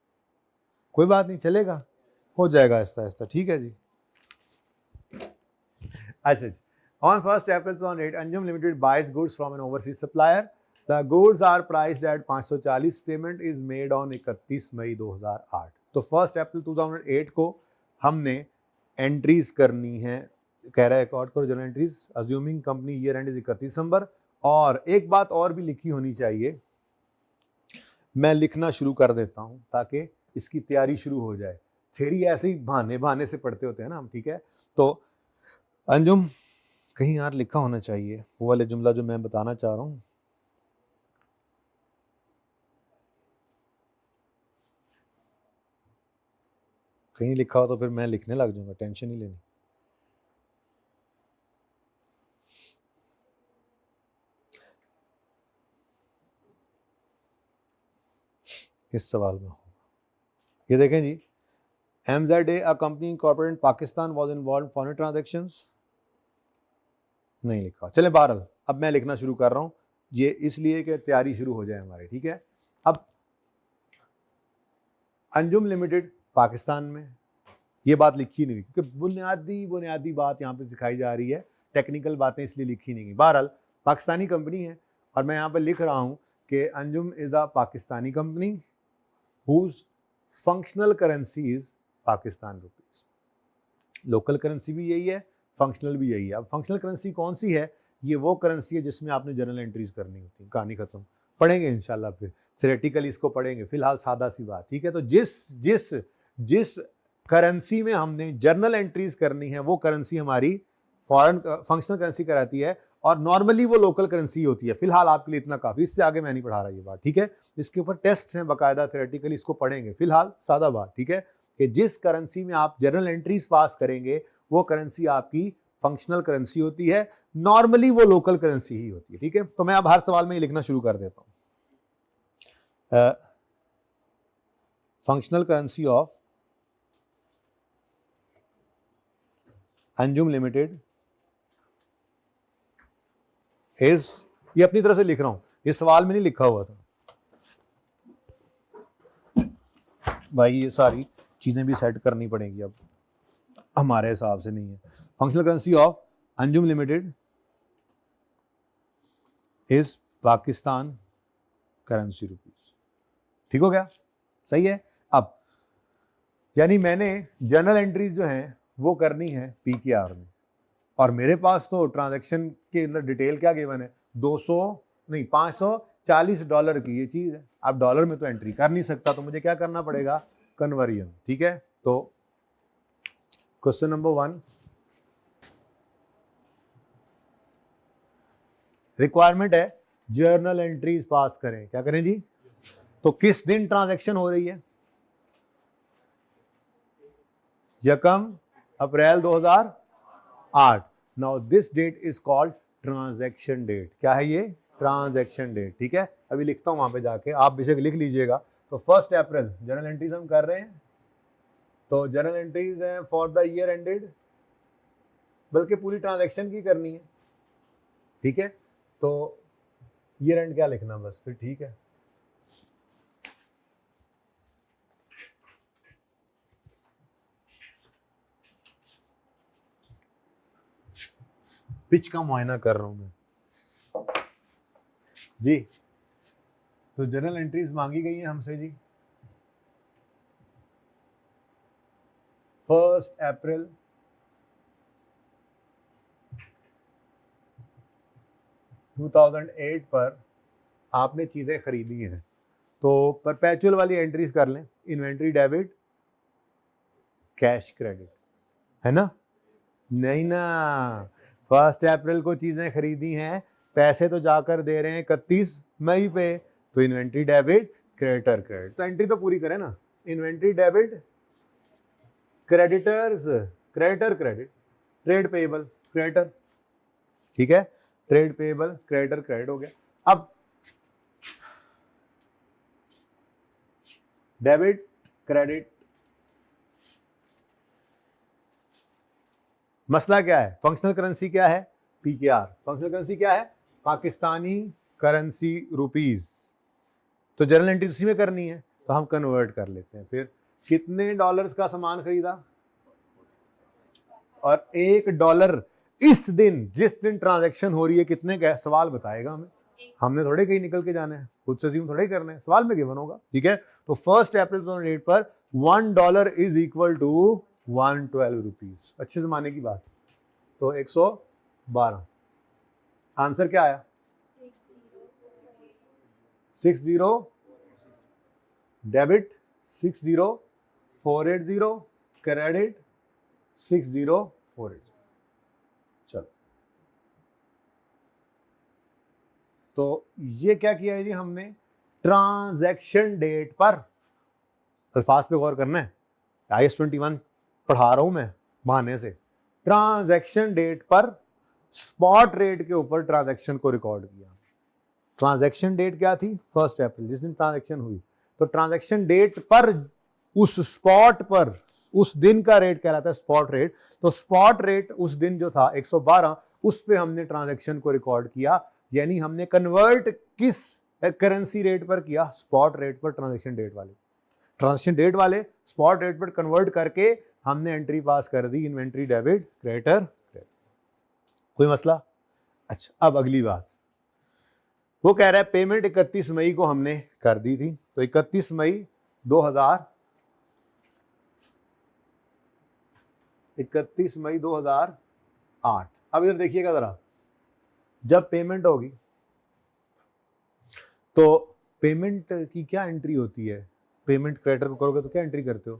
कोई बात नहीं, चलेगा, हो जाएगा आहिस्ता आहिस्ता, ठीक है जी। अच्छा जी, on 1 April 2008 Anjum limited buys goods from an overseas supplier. The goods are priced at 540। Payment is made on 31 May 2008। तो 1 अप्रैल 2008 को हमने एंट्रीज करनी है, कह रहा है रिकॉर्ड करो journal entries assuming company year and is 31 दिसंबर। और एक बात और भी लिखी होनी चाहिए, मैं लिखना शुरू कर देता हूं ताकि इसकी तैयारी शुरू हो जाए। थ्योरी ऐसे ही बहाने बहाने से पढ़ते होते हैं ना हम, ठीक है। तो अंजुम कहीं यार लिखा होना चाहिए वो वाले जुमला जो मैं बताना चाह रहा हूं, कहीं लिखा हो तो फिर मैं लिखने लग जाऊंगा, टेंशन ही लेनी। इस सवाल में होगा, ये देखें जी, MZA a company incorporated in Pakistan was involved in foreign transactions, नहीं लिखा। चले बहरहाल अब मैं लिखना शुरू कर रहा हूं, ये इसलिए कि तैयारी शुरू हो जाए हमारी, ठीक है। अब अंजुम लिमिटेड पाकिस्तान में, ये बात लिखी नहीं क्योंकि बुनियादी बात यहाँ पे सिखाई जा रही है, टेक्निकल बातें इसलिए लिखी नहीं गई। बहरहाल पाकिस्तानी कंपनी है और मैं यहाँ पे लिख रहा हूँ कि Anjum is a Pakistani company whose functional currency is Pakistan rupees. Local currency भी यही है, फंक्शनल भी यही है। अब फंक्शनल करेंसी कौन सी है? ये वो करेंसी है जिसमें आपने जर्नल एंट्रीज करनी होती है, कहानी खत्म। पढ़ेंगे इंशाल्लाह, फिर थ्योरेटिकली इसको पढ़ेंगे, फिलहाल सादा सी बात, ठीक है। तो जिस करेंसी में हमने जर्नल एंट्रीज करनी है वो करेंसी हमारी फॉरेन फंक्शनल करेंसी कराती है और नॉर्मली वो लोकल करेंसी होती है। फिलहाल आपके लिए इतना काफी, इससे आगे मैं नहीं पढ़ा रहा ये बात, ठीक है। इसके ऊपर टेस्ट हैं बाकायदा, थ्योरेटिकली इसको पढ़ेंगे, फिलहाल सादा बात, ठीक है, कि जिस करेंसी में आप जर्नल एंट्रीज पास करेंगे वो करेंसी आपकी फंक्शनल करेंसी होती है, नॉर्मली वो लोकल करेंसी ही होती है, ठीक है। तो मैं अब हर सवाल में ये लिखना शुरू कर देता हूं, functional currency of Anjum limited is, ये अपनी तरह से लिख रहा हूं, ये सवाल में नहीं लिखा हुआ था भाई, ये सारी चीज़ें भी सेट करनी पड़ेंगी, अब हमारे हिसाब से नहीं है। Functional currency of Anjum limited is Pakistan currency rupees. ठीक हो गया, सही है। अब यानी मैंने जर्नल एंट्रीज जो हैं वो करनी है पीकेआर में, और मेरे पास तो ट्रांजैक्शन के अंदर डिटेल क्या गिवन है, 200 नहीं $540 की ये चीज़ है। अब डॉलर में तो एंट्री कर नहीं सकता, तो मुझे क्या करना पड़ेगा, कन्वर्जन। ठीक है, तो क्वेश्चन नंबर 1, रिक्वायरमेंट है जर्नल एंट्रीज पास करें। क्या करें जी, तो किस दिन ट्रांजैक्शन हो रही है, 1 अप्रैल 2008। Now this date is called transaction date. क्या है ये, ट्रांजैक्शन डेट। ठीक है, अभी लिखता हूं वहां पे जाके, आप बेशक लिख लीजिएगा। तो 1 अप्रैल जर्नल एंट्रीज हम कर रहे हैं, तो जर्नल एंट्रीज हैं फॉर द ईयर एंडेड, बल्कि पूरी ट्रांजैक्शन की करनी है। ठीक है, तो ईयर एंड क्या लिखना बस फिर। ठीक है, पिच का मुआयना कर रहा हूं मैं जी। तो जर्नल एंट्रीज मांगी गई है हमसे जी 1 अप्रैल 2008 पर आपने चीजें खरीदी हैं, तो परपेचुअल वाली एंट्रीज कर लें, इन्वेंट्री डेबिट, कैश क्रेडिट, है ना। नहीं ना, 1 अप्रैल को चीजें खरीदी हैं, पैसे तो जाकर दे रहे हैं 31 मई पे, तो इन्वेंट्री डेबिट, क्रेडिटर क्रेडिट। तो एंट्री तो पूरी करें ना, inventory debit, creditors, creditor credit, trade payable creditor. ठीक है, ट्रेड पेएबल क्रेडिटर क्रेडिट हो गया। अब डेबिट क्रेडिट, मसला क्या है, फंक्शनल करेंसी क्या है, पीकेआर। फंक्शनल करेंसी क्या है, पाकिस्तानी करेंसी रुपीज। तो जर्नल एंट्री उसी में करनी है, तो हम कन्वर्ट कर लेते हैं। फिर कितने डॉलर्स का सामान खरीदा, और $1 इस दिन, जिस दिन ट्रांजैक्शन हो रही है, कितने का सवाल बताएगा हमें, हमने थोड़े कहीं निकल के जाना है, खुद से अज्यूम थोड़े करना है, सवाल में गिवन होगा। ठीक है, तो 1 अप्रैल 2008 पर $1 इज इक्वल टू 112 रुपीज। अच्छे जमाने की बात, तो 112। आंसर क्या आया, 60 डेबिट, 60480 क्रेडिट, 60480। चलो, तो ये क्या किया है जी हमने, ट्रांजैक्शन डेट पर, अल्फाज पे गौर करना है, IAS 21 पढ़ा रहा हूं मैं बहाने से। ट्रांजैक्शन डेट पर स्पॉट रेट के ऊपर ट्रांजैक्शन को रिकॉर्ड किया। ट्रांजैक्शन डेट क्या थी, 1 अप्रैल, जिस दिन ट्रांजैक्शन हुई। तो ट्रांजैक्शन डेट पर उस स्पॉट पर उस दिन का रेट कहलाता है स्पॉट रेट। तो स्पॉट रेट उस दिन जो था 112, उस पे हमने ट्रांजैक्शन को रिकॉर्ड किया। यानी हमने कन्वर्ट किस करेंसी रेट पर किया, स्पॉट रेट पर। ट्रांजैक्शन डेट वाले स्पॉट रेट पर कन्वर्ट करके हमने एंट्री पास कर दी, इन्वेंट्री डेबिट, क्रेडिटर क्रेडिट। कोई मसला। अच्छा, अब अगली बात, वो कह रहा है पेमेंट 31 मई को हमने कर दी थी, तो 31 मई 2008। अब इधर देखिएगा जरा, जब पेमेंट होगी तो पेमेंट की क्या एंट्री होती है, पेमेंट क्रेडिटर को करोगे तो क्या एंट्री करते हो,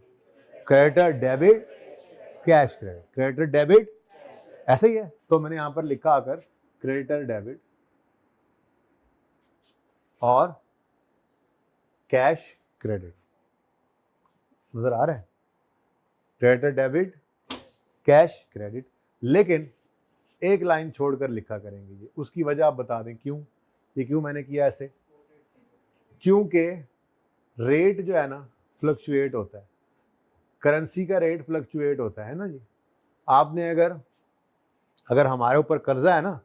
creditor debit, cash credit, creditor debit, ऐसे ही है। तो मैंने यहां पर लिखा आकर क्रेडिटर डेबिट और कैश क्रेडिट, नजर आ रहा है, क्रेडिटर डेबिट, कैश क्रेडिट। लेकिन एक लाइन छोड़कर लिखा करेंगे ये, उसकी वजह आप बता दें क्यों, ये क्यों मैंने किया ऐसे, क्योंकि रेट जो है ना फ्लक्चुएट होता है, करेंसी का रेट फ्लक्चुएट होता है ना जी। आपने अगर हमारे ऊपर कर्जा है ना,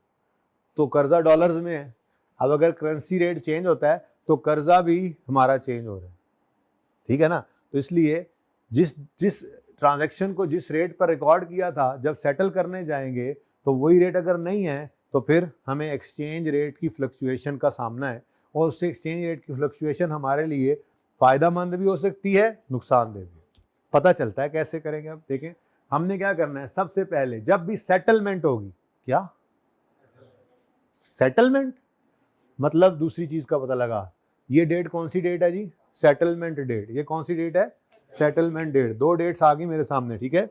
तो कर्जा डॉलर्स में है। अब अगर करेंसी रेट चेंज होता है तो कर्जा भी हमारा चेंज हो रहा है, ठीक है ना। तो इसलिए जिस जिस ट्रांजैक्शन को जिस रेट पर रिकॉर्ड किया था, जब सेटल करने जाएंगे तो वही रेट अगर नहीं है तो फिर हमें एक्सचेंज रेट की फ्लक्चुएशन का सामना है, और उससे एक्सचेंज रेट की फ्लक्चुएशन हमारे लिए फायदेमंद भी हो सकती है, नुकसानदेह भी। पता चलता है कैसे करेंगे। अब देखें, हमने क्या करना है, सबसे पहले जब भी सेटलमेंट होगी, क्या सेटलमेंट मतलब दूसरी चीज का पता लगा, ये डेट कौन सी डेट है जी, सेटलमेंट डेट। ये कौन सी डेट है, सेटलमेंट डेट। दो डेट्स आ गई मेरे सामने, ठीक है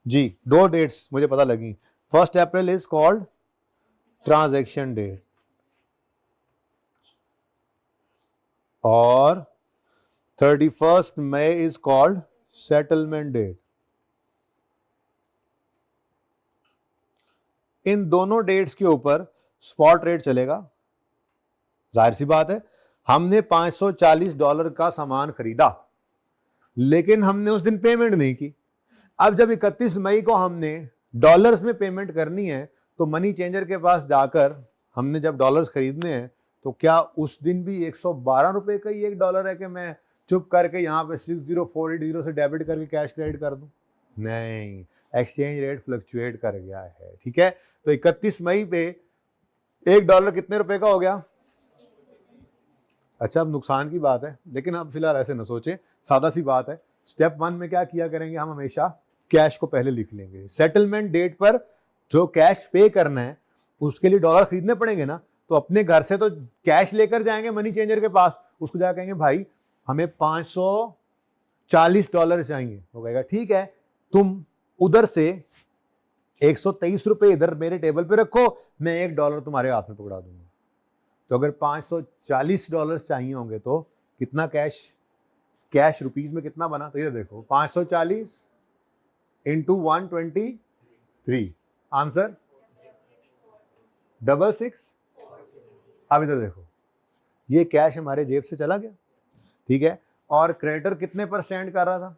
जी, दो डेट्स मुझे पता लगी। 1 April is called transaction date और 31 May is called settlement date. इन दोनों डेट्स के ऊपर स्पॉट रेट चलेगा। जाहिर सी बात है, हमने $540 का सामान खरीदा, लेकिन हमने उस दिन पेमेंट नहीं की। अब जब 31 मई को हमने डॉलर्स में पेमेंट करनी है, तो मनी चेंजर के पास जाकर हमने जब डॉलर्स खरीदने हैं, तो क्या उस दिन भी 112 रुपए का ही $1 है कि मैं चुप करके यहाँ पे 60480 से डेबिट करके कैश क्रेडिट कर दूं? नहीं, एक्सचेंज रेट फ्लक्चुएट कर गया है, ठीक है। तो 31 मई पे $1 कितने रुपए का हो गया? अच्छा, अब नुकसान की बात है, लेकिन अब फिलहाल ऐसे न सोचें, सादा सी बात है। स्टेप 1 में क्या किया करेंगे, हम हमेशा कैश को पहले लिख लेंगे। सेटलमेंट डेट पर जो कैश पे करना है उसके लिए डॉलर खरीदने पड़ेंगे ना, तो अपने घर से तो कैश लेकर जाएंगे मनी चेंजर के पास, उसको जाकर कहेंगे भाई हमें $540 चाहिए। वो कहेगा ठीक है, तुम उधर से 123 रुपए इधर मेरे टेबल पे रखो, मैं $1 तुम्हारे हाथ में पकड़ा दूंगा। तो अगर $540 चाहिए होंगे तो कितना कैश रुपीज में कितना बना, तो ये देखो 540 इंटू 123, आंसर 66। अब इधर देखो, ये कैश हमारे जेब से चला गया, ठीक है। और क्रेडिटर कितने पर स्टैंड कर रहा था,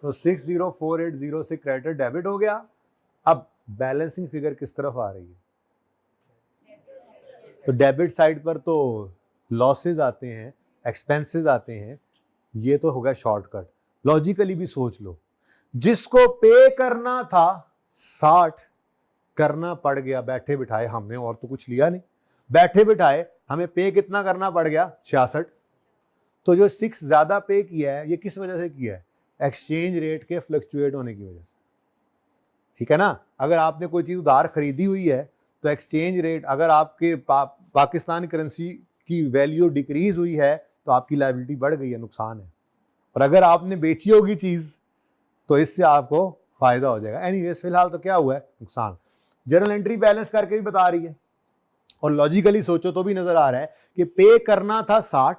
तो 60480 से क्रेडिटर डेबिट हो गया। अब बैलेंसिंग फिगर किस तरफ आ रही है, तो डेबिट साइड पर तो लॉसेज आते हैं, एक्सपेंसेस आते हैं, ये तो होगा शॉर्टकट। लॉजिकली भी सोच लो, जिसको पे करना था 60 करना पड़ गया बैठे बिठाए, हमने और तो कुछ लिया नहीं, बैठे बिठाए हमें पे कितना करना पड़ गया, 66। तो जो 6 ज्यादा पे किया है, ये किस वजह से किया है, एक्सचेंज रेट के फ्लक्चुएट होने की वजह से, ठीक है ना। अगर आपने कोई चीज उधार खरीदी हुई है तो एक्सचेंज रेट, अगर आपके पाकिस्तानी करेंसी की वैल्यू डिक्रीज हुई है तो आपकी लायबिलिटी बढ़ गई है, नुकसान है। और अगर आपने बेची होगी चीज तो इससे आपको फायदा हो जाएगा। एनीवेज, फिलहाल तो क्या हुआ है, नुकसान। जर्नल एंट्री बैलेंस करके भी बता रही है, और लॉजिकली सोचो तो भी नजर आ रहा है कि पे करना था 60,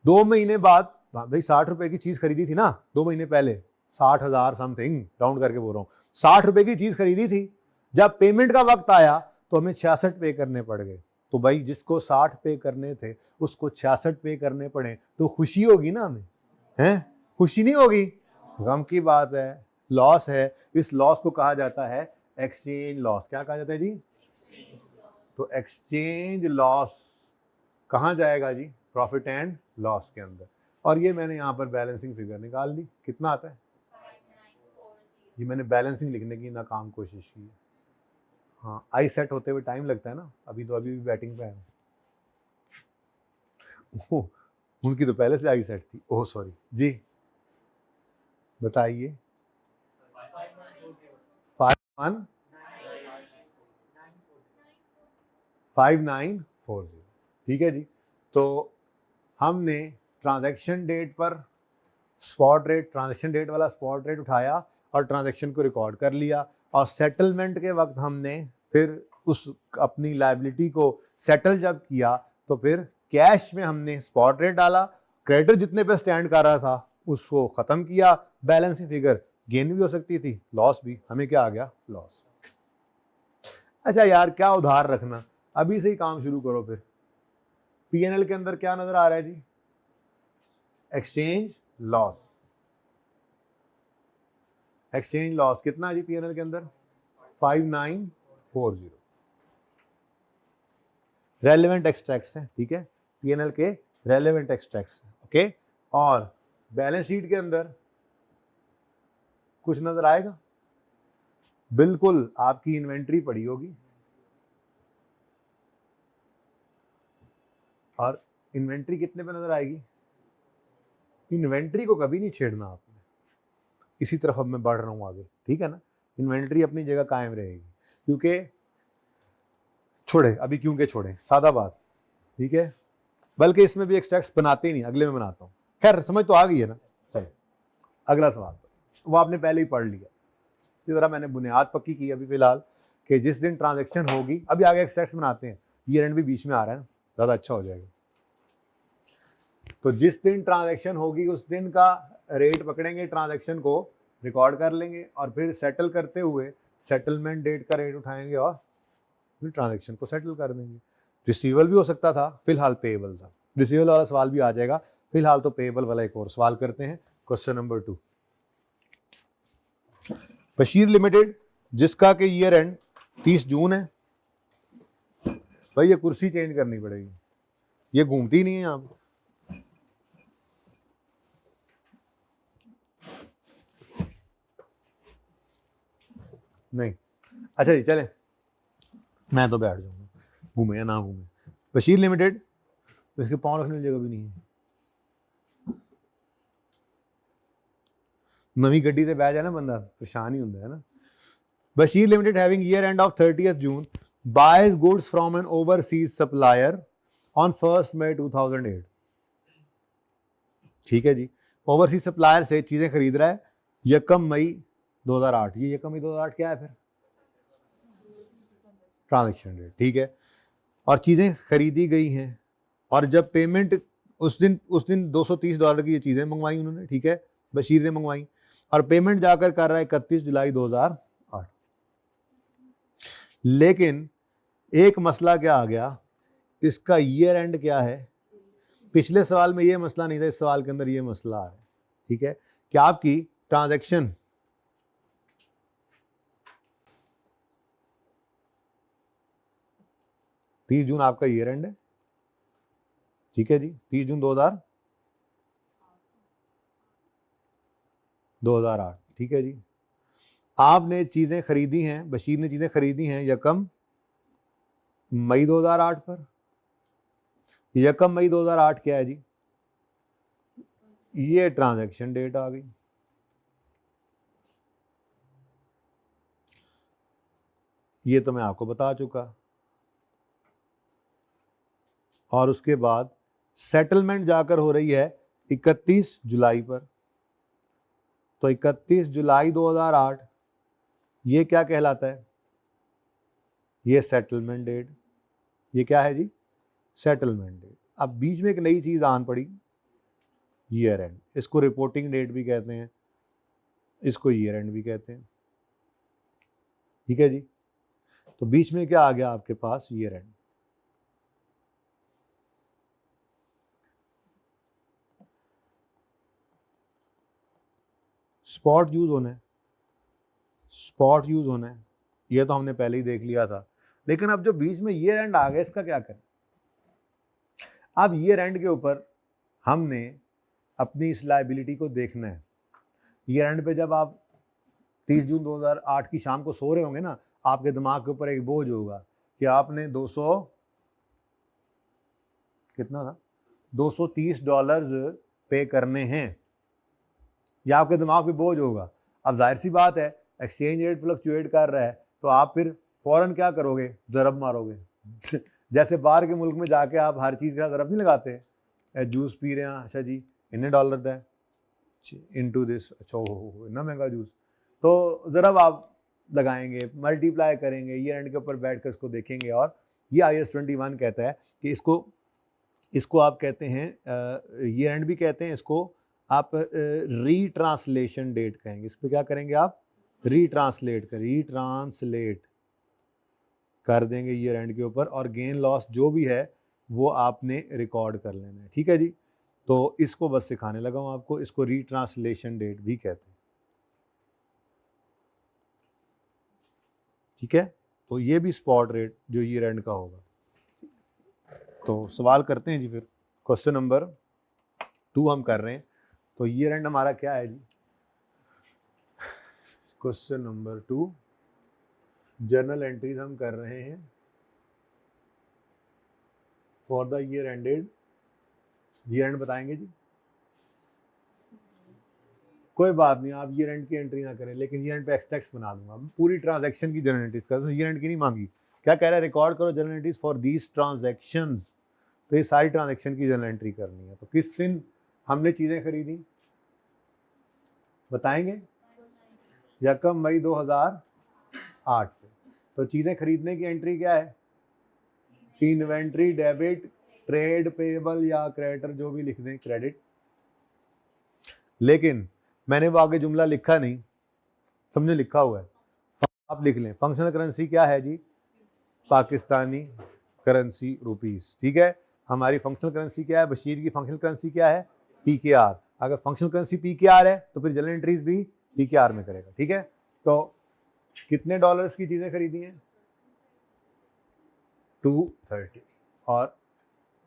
2 महीने बाद, भाई 60 रुपए की चीज खरीदी थी ना 2 महीने पहले, 60,000 समथिंग राउंड करके बोल रहा हूं, 60 रुपए की चीज खरीदी थी। जब पेमेंट का वक्त आया तो हमें 66 पे करने पड़ गए। तो भाई जिसको 60 पे करने थे उसको 66 पे करने पड़े, तो खुशी होगी ना हमें, हैं? खुशी नहीं होगी, गम की बात है, लॉस है। इस लॉस को कहा जाता है एक्सचेंज लॉस। क्या कहा जाता है जी, तो एक्सचेंज लॉस कहाँ जाएगा जी, प्रॉफिट एंड लॉस के अंदर। और ये मैंने यहाँ पर बैलेंसिंग फिगर निकाल ली, कितना आता है, ये मैंने बैलेंसिंग लिखने की नाकाम कोशिश की है। हाँ, आई सेट होते हुए टाइम लगता है ना, अभी भी बैटिंग पे है। उनकी तो पहले से आई सेट थी, ओह सॉरी जी, बताइए। 5940, ठीक है जी। तो हमने ट्रांजैक्शन डेट पर स्पॉट रेट, ट्रांजैक्शन डेट वाला स्पॉट रेट उठाया और ट्रांजैक्शन को रिकॉर्ड कर लिया, और सेटलमेंट के वक्त हमने फिर उस अपनी लायबिलिटी को सेटल जब किया तो फिर कैश में हमने स्पॉट रेट डाला, क्रेडिटर जितने पे स्टैंड कर रहा था उसको खत्म किया। बैलेंसिंग फिगर गेन भी हो सकती थी, लॉस भी, हमें क्या आ गया, लॉस। अच्छा यार, क्या उधार रखना, अभी से ही काम शुरू करो। फिर पीएनएल के अंदर क्या नजर आ रहा है जी, एक्सचेंज लॉस। एक्सचेंज लॉस कितना है जी पीएनएल के अंदर, 5940। रेलेवेंट एक्सट्रैक्ट्स हैं, ठीक है, पीएनएल के रेलेवेंट एक्सट्रैक्ट्स, ओके। और बैलेंस शीट के अंदर कुछ नजर आएगा? बिल्कुल, आपकी इन्वेंट्री पड़ी होगी, और इन्वेंट्री कितने पे नजर आएगी? इन्वेंट्री को कभी नहीं छेड़ना आपने। इसी तरफ अब मैं बढ़ रहा हूं आगे, ठीक है ना। इन्वेंट्री अपनी जगह कायम रहेगी, क्योंकि छोड़े अभी, क्योंकि छोड़े, सादा बात, ठीक है। बल्कि इसमें भी एक्सट्रैक्ट्स बनाते ही नहीं, अगले में बनाता हूँ। खैर समझ तो आ गई है ना। चलो अगला सवाल, वो आपने पहले ही पढ़ लिया, ये जरा मैंने बुनियाद पक्की की अभी फिलहाल, कि जिस दिन ट्रांजैक्शन होगी, अभी आगे एक्सट्रैक्ट्स बनाते हैं, ईयर एंड भी बीच में आ रहा है ना, ज़्यादा अच्छा हो जाएगा। तो जिस दिन ट्रांजैक्शन होगी उस दिन का रेट पकड़ेंगे, ट्रांजैक्शन को रिकॉर्ड कर लेंगे, और फिर सेटल करते हुए सेटलमेंट डेट का रेट उठाएंगे और फिर ट्रांजैक्शन को सेटल कर देंगे। रिसीवेबल भी हो सकता था, फिलहाल पेएबल था। रिसीवेबल वाला सवाल भी आ जाएगा, फिलहाल तो पेएबल वाला एक और सवाल करते हैं। क्वेश्चन नंबर 2, बशीर लिमिटेड, जिसका के ईयर एंड 30 जून है। भाई ये कुर्सी चेंज करनी पड़ेगी, ये घूमती नहीं है यहाँ पे। नहीं, अच्छा जी चलें, मैं तो बैठ जाऊंगा, घूमे या ना घूमे। बशीर लिमिटेड, इसके पाँव रखने की जगह भी नहीं है। नवी गड्डी से बह जाए ना बंदा, परेशान ही होता है ना। Bashir limited having year end of 30th June buys goods from an overseas supplier on 1 मई 2008। ठीक है जी, ओवरसीज सप्लायर से चीजें खरीद रहा है 1 मई 2008। ये 1 मई 2008 क्या है फिर? ट्रांजैक्शन डेट, ठीक है। और चीजें खरीदी गई हैं, और जब पेमेंट उस दिन $230 की ये चीजें मंगवाई उन्होंने, ठीक है, बशीर ने मंगवाई, और पेमेंट जाकर कर रहा है 31 जुलाई 2008। लेकिन एक मसला क्या आ गया, इसका ईयर एंड क्या है? पिछले सवाल में ये मसला नहीं था, इस सवाल के अंदर ये मसला आ रहा है, ठीक है, कि आपकी ट्रांजैक्शन 30 जून आपका ईयर एंड है, ठीक है जी, 30 जून 2008, ठीक है जी। आपने चीजें खरीदी हैं, बशीर ने चीजें खरीदी हैं 1 मई 2008 पर। 1 मई 2008 क्या है जी? ये ट्रांजैक्शन डेट आ गई। ये तो मैं आपको बता चुका। और उसके बाद सेटलमेंट जाकर हो रही है 31 जुलाई पर। तो 31 जुलाई 2008 ये क्या कहलाता है? ये सेटलमेंट डेट। ये क्या है जी? Settlement date. अब बीच में एक नई चीज आन पड़ी, ईयर एंड। इसको रिपोर्टिंग डेट भी कहते हैं, इसको ईयर एंड भी कहते हैं, ठीक है जी। तो बीच में क्या आ गया आपके पास? Year end. स्पॉट यूज होना है, स्पॉट यूज होना है, ये तो हमने पहले ही देख लिया था। लेकिन अब जो बीच में ईयर एंड आ गया, इसका क्या करें? अब ईयर एंड के ऊपर हमने अपनी इस लायबिलिटी को देखना है। ईयर एंड पे जब आप 30 जून 2008 की शाम को सो रहे होंगे ना, आपके दिमाग के ऊपर एक बोझ होगा कि आपने 200 कितना था, $230 पे करने हैं। यह आपके दिमाग पे बोझ होगा। अब जाहिर सी बात है, एक्सचेंज रेट फ्लक्चुएट कर रहा है, तो आप फिर फौरन क्या करोगे? ज़रब मारोगे। जैसे बाहर के मुल्क में जाके आप हर चीज़ का ज़रब नहीं लगाते, जूस पी रहे हैं, अच्छा जी इन्ने डॉलर दा इनटू दिस, अच्छा हो इतना महंगा जूस, तो ज़रब आप लगाएंगे, मल्टीप्लाई करेंगे, ईयर एंड के ऊपर बैठ कर इसको देखेंगे। और ये IAS 21 कहता है कि इसको आप कहते हैं ईयर एंड भी कहते हैं, इसको आप रीट्रांसलेशन डेट कहेंगे। इस पर क्या करेंगे आप? रीट्रांसलेट कर देंगे ईयर एंड के ऊपर, और गेन लॉस जो भी है वो आपने रिकॉर्ड कर लेना है, ठीक है जी। तो इसको बस सिखाने लगा हूं आपको, इसको रीट्रांसलेशन डेट भी कहते हैं, ठीक है। तो ये भी स्पॉट रेट जो ईयर एंड का होगा। तो सवाल करते हैं जी फिर। क्वेश्चन नंबर 2 हम कर रहे हैं। तो ईयर एंड हमारा क्या है जी? क्वेश्चन नंबर 2 जर्नल एंट्रीज हम कर रहे हैं for the year ended. Year and बताएंगे जी? कोई बात नहीं, आप ईयर एंड की एंट्री ना करें, लेकिन ईयर एंड पे एक्सट्रैक्ट्स बना दूंगा। पूरी ट्रांजैक्शन की जर्नल एंट्रीज कर, ईयर एंड की नहीं मांगी। क्या कह रहा है? रिकॉर्ड करो journal entries for these transactions. तो ये सारी ट्रांजैक्शन की जर्नल एंट्री करनी है। तो किस दिन हमने चीजें खरीदी बताएंगे? यकम मई 2008 पे। तो चीजें खरीदने की एंट्री क्या है? इन्वेंट्री डेबिट, ट्रेड पेबल या क्रेडिटर, जो भी लिख दें, क्रेडिट। लेकिन मैंने वो आगे जुमला लिखा नहीं, समझे? लिखा हुआ है, आप लिख लें। फंक्शनल करेंसी क्या है जी? Pakistani currency rupees. ठीक है, हमारी फंक्शनल करेंसी क्या है? बशीर की फंक्शनल करेंसी क्या है? PKR। अगर फंक्शनल करेंसी PKR है तो फिर जर्नल एंट्रीज भी PKR में करेगा। ठीक है, तो कितने डॉलर्स की चीजें खरीदी हैं? 230। और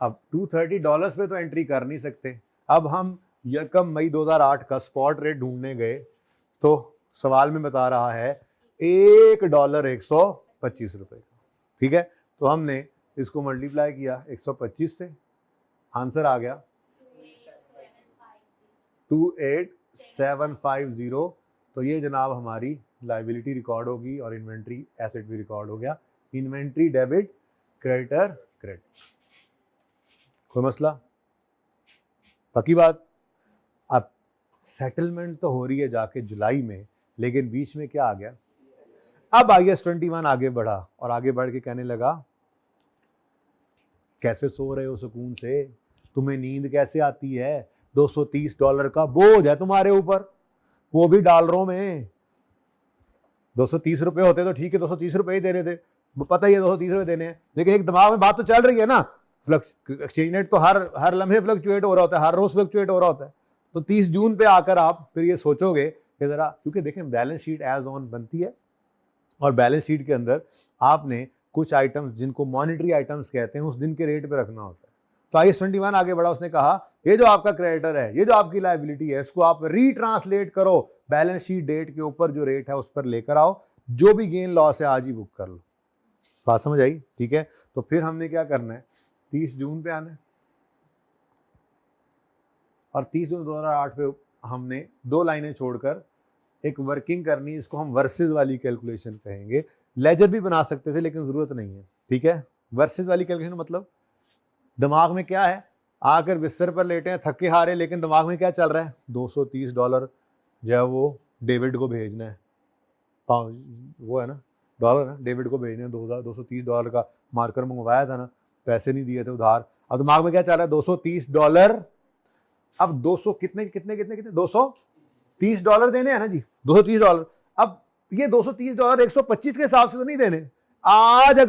अब 230 डॉलर्स पे तो एंट्री कर नहीं सकते। अब हम यकम मई 2008 का स्पॉट रेट ढूंढने गए तो सवाल में बता रहा है $1 125 रुपए। ठीक है, तो हमने इसको मल्टीप्लाई किया 125 से, आंसर आ गया 28750। तो ये जनाब हमारी लाइबिलिटी रिकॉर्ड होगी और इन्वेंट्री एसेट भी रिकॉर्ड हो गया। Inventory debit, creditor credit. कोई मसला? पक्की बात? अब सेटलमेंट तो हो रही है जाके जुलाई में, लेकिन बीच में क्या आ गया? अब IAS 21 आगे बढ़ा और आगे बढ़ के कहने लगा कैसे सो रहे हो सुकून से, तुम्हें नींद कैसे आती है? $230 का बोझ है तुम्हारे ऊपर, वो भी डॉलरों में। 230 रुपए होते तो ठीक है, 230 रुपए ही दे रहे थे, पता ही है 230 रुपए देने हैं, लेकिन एक दिमाग में बात तो चल रही है ना, एक्सचेंज रेट तो हर लम्हे फ्लक्चुएट हो रहा होता है, हर रोज फ्लक्चुएट हो रहा होता है। तो 30 जून पे आकर आप फिर ये सोचोगे कि जरा, क्योंकि देखें बैलेंस शीट एज ऑन बनती है और बैलेंस शीट के अंदर आपने कुछ आइटम्स जिनको मॉनिटरी आइटम्स कहते हैं उस दिन के रेट पे रखना होता है। तो IAS 21 आगे बढ़ा, उसने कहा ये जो आपका क्रेडिटर है, ये जो आपकी लायबिलिटी है, इसको आप रीट्रांसलेट करो, बैलेंस शीट डेट के ऊपर जो रेट है उस पर लेकर आओ, जो भी गेन लॉस है आज ही बुक कर लो। बात समझ आई? ठीक है, तो फिर हमने क्या करना है? 30 जून पे आना है और 30 जून 2008 पे हमने 2 लाइनें छोड़कर एक वर्किंग करनी, इसको हम वर्सेस वाली कैलकुलेशन कहेंगे। लेजर भी बना सकते थे लेकिन जरूरत नहीं है। ठीक है, वर्सेस वाली कैलकुलेशन मतलब दिमाग में क्या है? आकर बिस्तर पर लेटे हैं थके हारे, लेकिन दिमाग में क्या चल रहा है? $230 जो है वो डेविड को भेजना है, वो है ना डॉलर है, डेविड को भेजने हैं। $230 का मार्कर मंगवाया था ना, पैसे नहीं दिए थे उधार। अब दिमाग में क्या चल रहा है? $230। अब 200 कितने कितने कितने कितने $230 देने हैं ना जी, $230। अब ये $230 125 के हिसाब से तो नहीं देने। आज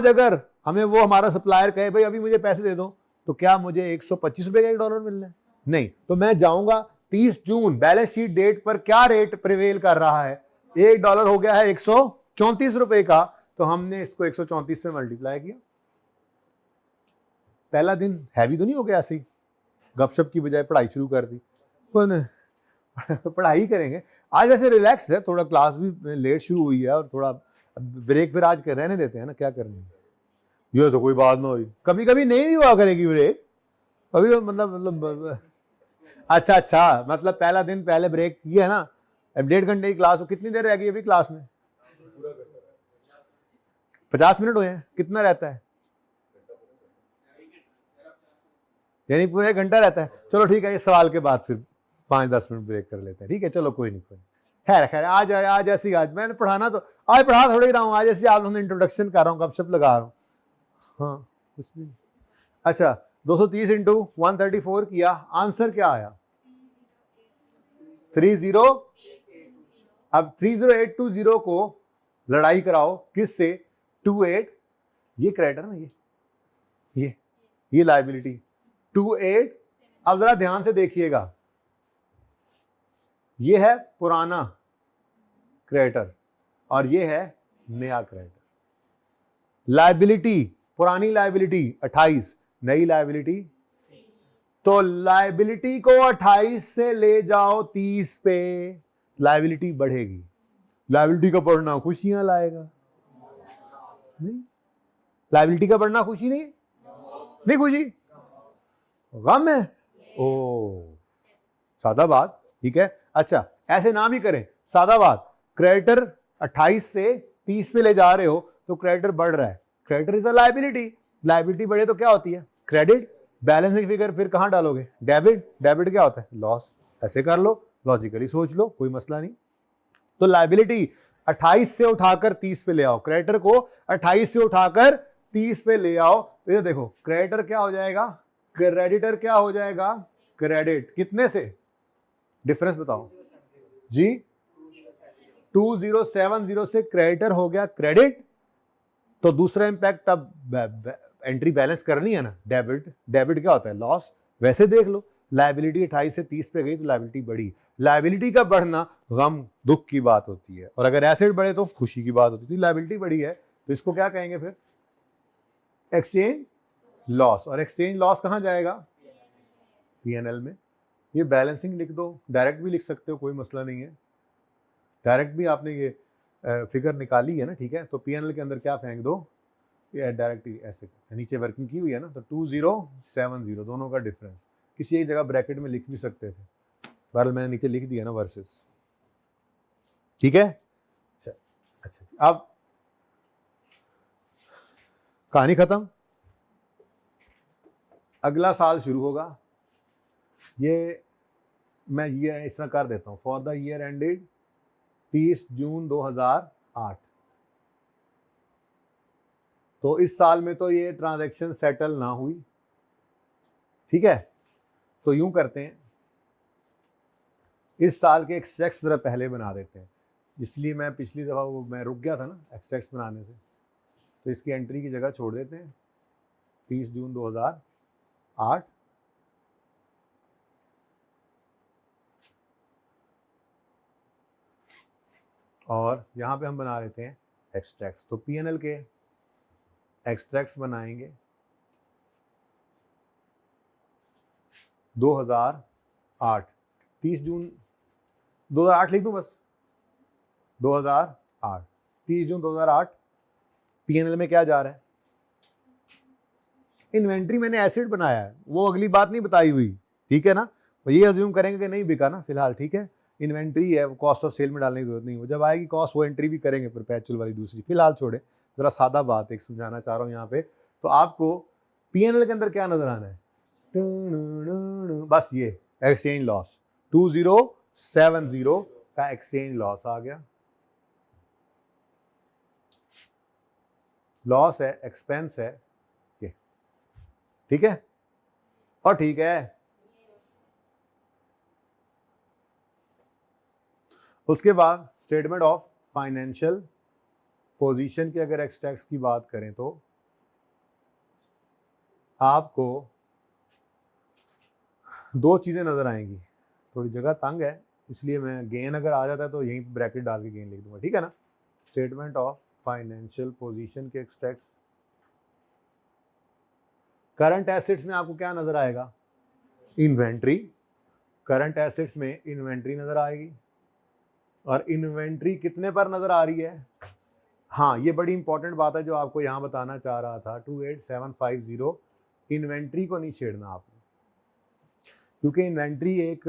अगर हमें वो हमारा सप्लायर कहे भाई अभी मुझे पैसे दे दो, तो क्या मुझे 125 रुपए का $1 मिलना है? नहीं। तो मैं जाऊंगा 30 जून बैलेंस शीट डेट पर क्या रेट प्रिवेल कर रहा है? $1 हो गया है 134 रुपए का। तो हमने इसको 134 से मल्टीप्लाई किया। पहला दिन हैवी तो नहीं हो गया ऐसे ही, गपशप की बजाय पढ़ाई शुरू कर दी। तो पढ़ाई करेंगे आज, वैसे रिलैक्स है थोड़ा, क्लास भी लेट शुरू हुई है और थोड़ा ब्रेक फिर आज रहने देते हैं ना, क्या करनी है। ये तो कोई बात ना हुई, कभी कभी नहीं भी हुआ करेगी ब्रेक अभी, मतलब अच्छा, मतलब पहला दिन पहले ब्रेक किया है ना। अब 1.5 घंटे की क्लास हो, कितनी देर रह गई अभी क्लास में? 50 मिनट हुए हैं। कितना रहता है? यानी पूरा 1 घंटा रहता है। चलो ठीक है, इस सवाल के बाद फिर 5-10 मिनट ब्रेक कर लेते हैं। ठीक है, चलो कोई नहीं, खैर आज ऐसी, आज मैंने पढ़ाना तो आज पढ़ा थोड़ा ही रहा हूँ, आज ऐसे आप लोगों ने इंट्रोडक्शन कर रहा हूँ, गपशप लगा रहा हूँ। हाँ कुछ भी। अच्छा, 230 इंटू 134 किया, आंसर क्या आया? 30। अब 30820 को लड़ाई कराओ किससे? 28, ये क्रेडिटर ना, ये लायबिलिटी 28। अब जरा ध्यान से देखिएगा, ये है पुराना क्रेडिटर और ये है नया क्रेडिटर। लायबिलिटी, पुरानी लायबिलिटी 28, नई लायबिलिटी, तो लायबिलिटी को 28 से ले जाओ 30 पे, लायबिलिटी बढ़ेगी। लायबिलिटी का बढ़ना खुशियां लाएगा? नहीं। लायबिलिटी का बढ़ना खुशी नहीं, नहीं खुशी, गम है। ओ, सादा बात, ठीक है। अच्छा, ऐसे ना भी करें, सादा बात, क्रेडिटर 28 से 30 पे ले जा रहे हो तो क्रेडिटर बढ़ रहा है, creditor is a liability, liability बढ़े तो क्या होती है? क्रेडिट। बैलेंसिंग फिगर फिर कहां डालोगे? डेबिट। डेबिट क्या होता है? लॉस। ऐसे कर लो, लॉजिकली सोच लो, कोई मसला नहीं। तो लायबिलिटी 28 से उठाकर 30 पे ले आओ, क्रेडिटर को 28 से उठाकर 30 पे ले आओ, तो ये देखो क्रेडिटर क्या हो जाएगा? क्रेडिटर क्या हो जाएगा? क्रेडिट। कितने से? डिफरेंस बताओ जी। 2070 से क्रेडिटर हो गया क्रेडिट, तो दूसरा इंपैक्ट अब एंट्री बैलेंस करनी है ना, डेबिट। डेबिट क्या होता है? लॉस। वैसे देख लो, लायबिलिटी 28 से 30 पे गई तो लायबिलिटी बढ़ी। लायबिलिटी का बढ़ना गम, दुख की बात होती है, और अगर एसेट बढ़े तो खुशी की बात होती है। लायबिलिटी बढ़ी है तो इसको क्या कहेंगे फिर? Exchange loss. और एक्सचेंज लॉस कहां जाएगा? पीएनएल में। ये बैलेंसिंग लिख दो, डायरेक्ट भी लिख सकते हो, कोई मसला नहीं है। डायरेक्ट भी आपने ये फिगर निकाली है ना, ठीक है। तो पीएनएल के अंदर क्या फेंक दो, ये डायरेक्ट ऐसे नीचे वर्किंग की हुई है ना, तो 2070 दोनों का डिफरेंस किसी एक जगह ब्रैकेट में लिख भी सकते थे, बहरहाल मैंने नीचे लिख दिया ना, वर्सेस, ठीक है। अच्छा, अब कहानी खत्म। अगला साल शुरू होगा, ये मैं ईयर इस तरह कर देता हूं, फॉर द ईयर एंडेड 30 जून 2008। तो इस साल में तो ये ट्रांजैक्शन सेटल ना हुई, ठीक है। तो यूं करते हैं, इस साल के एक्सट्रैक्ट्स जरा पहले बना देते हैं, इसलिए मैं पिछली दफ़ा वो मैं रुक गया था ना एक्सट्रैक्ट्स बनाने से, तो इसकी एंट्री की जगह छोड़ देते हैं 30 जून 2008। और यहाँ पे हम बना लेते हैं एक्सट्रैक्ट्स। तो पीएनएल के एक्सट्रैक्ट्स बनाएंगे 2008, 30 जून 2008 लिख दूं बस, 2008, 30 जून 2008। पीएनएल में क्या जा रहा है? इन्वेंट्री मैंने एसेट बनाया है, वो अगली बात नहीं बताई हुई, ठीक है ना। तो ये अज्यूम करेंगे कि नहीं बिका ना फिलहाल, ठीक है। इन्वेंट्री है, वो कॉस्ट ऑफ सेल में डालने की जरूरत नहीं, वो जब आएगी कॉस्ट वो एंट्री भी करेंगे परपेचुअल वाली दूसरी, फिलहाल छोड़े। जरा सादा बात एक समझाना चाह रहा हूँ यहाँ पे। तो आपको पीएनएल के अंदर क्या नजर आना है? बस ये एक्सचेंज लॉस, 2070 का एक्सचेंज लॉस आ गया। लॉस है, एक्सपेंस है ये, ठीक है। और ठीक है, उसके बाद स्टेटमेंट ऑफ फाइनेंशियल पोजीशन की अगर एक्सट्रैक्ट्स की बात करें तो आपको दो चीजें नजर आएंगी। थोड़ी जगह तंग है इसलिए मैं गेन अगर आ जाता है तो यहीं ब्रैकेट डाल के गेन लिख दूंगा, ठीक है ना। स्टेटमेंट ऑफ फाइनेंशियल पोजीशन के एक्सट्रैक्ट्स, करंट एसेट्स में आपको क्या नजर आएगा? इन्वेंट्री। करंट एसेट्स में इन्वेंट्री नजर आएगी, और इन्वेंट्री कितने पर नजर आ रही है? हाँ, ये बड़ी इंपॉर्टेंट बात है जो आपको यहां बताना चाह रहा था, 28750। इन्वेंट्री को नहीं छेड़ना आपने, क्योंकि इन्वेंट्री एक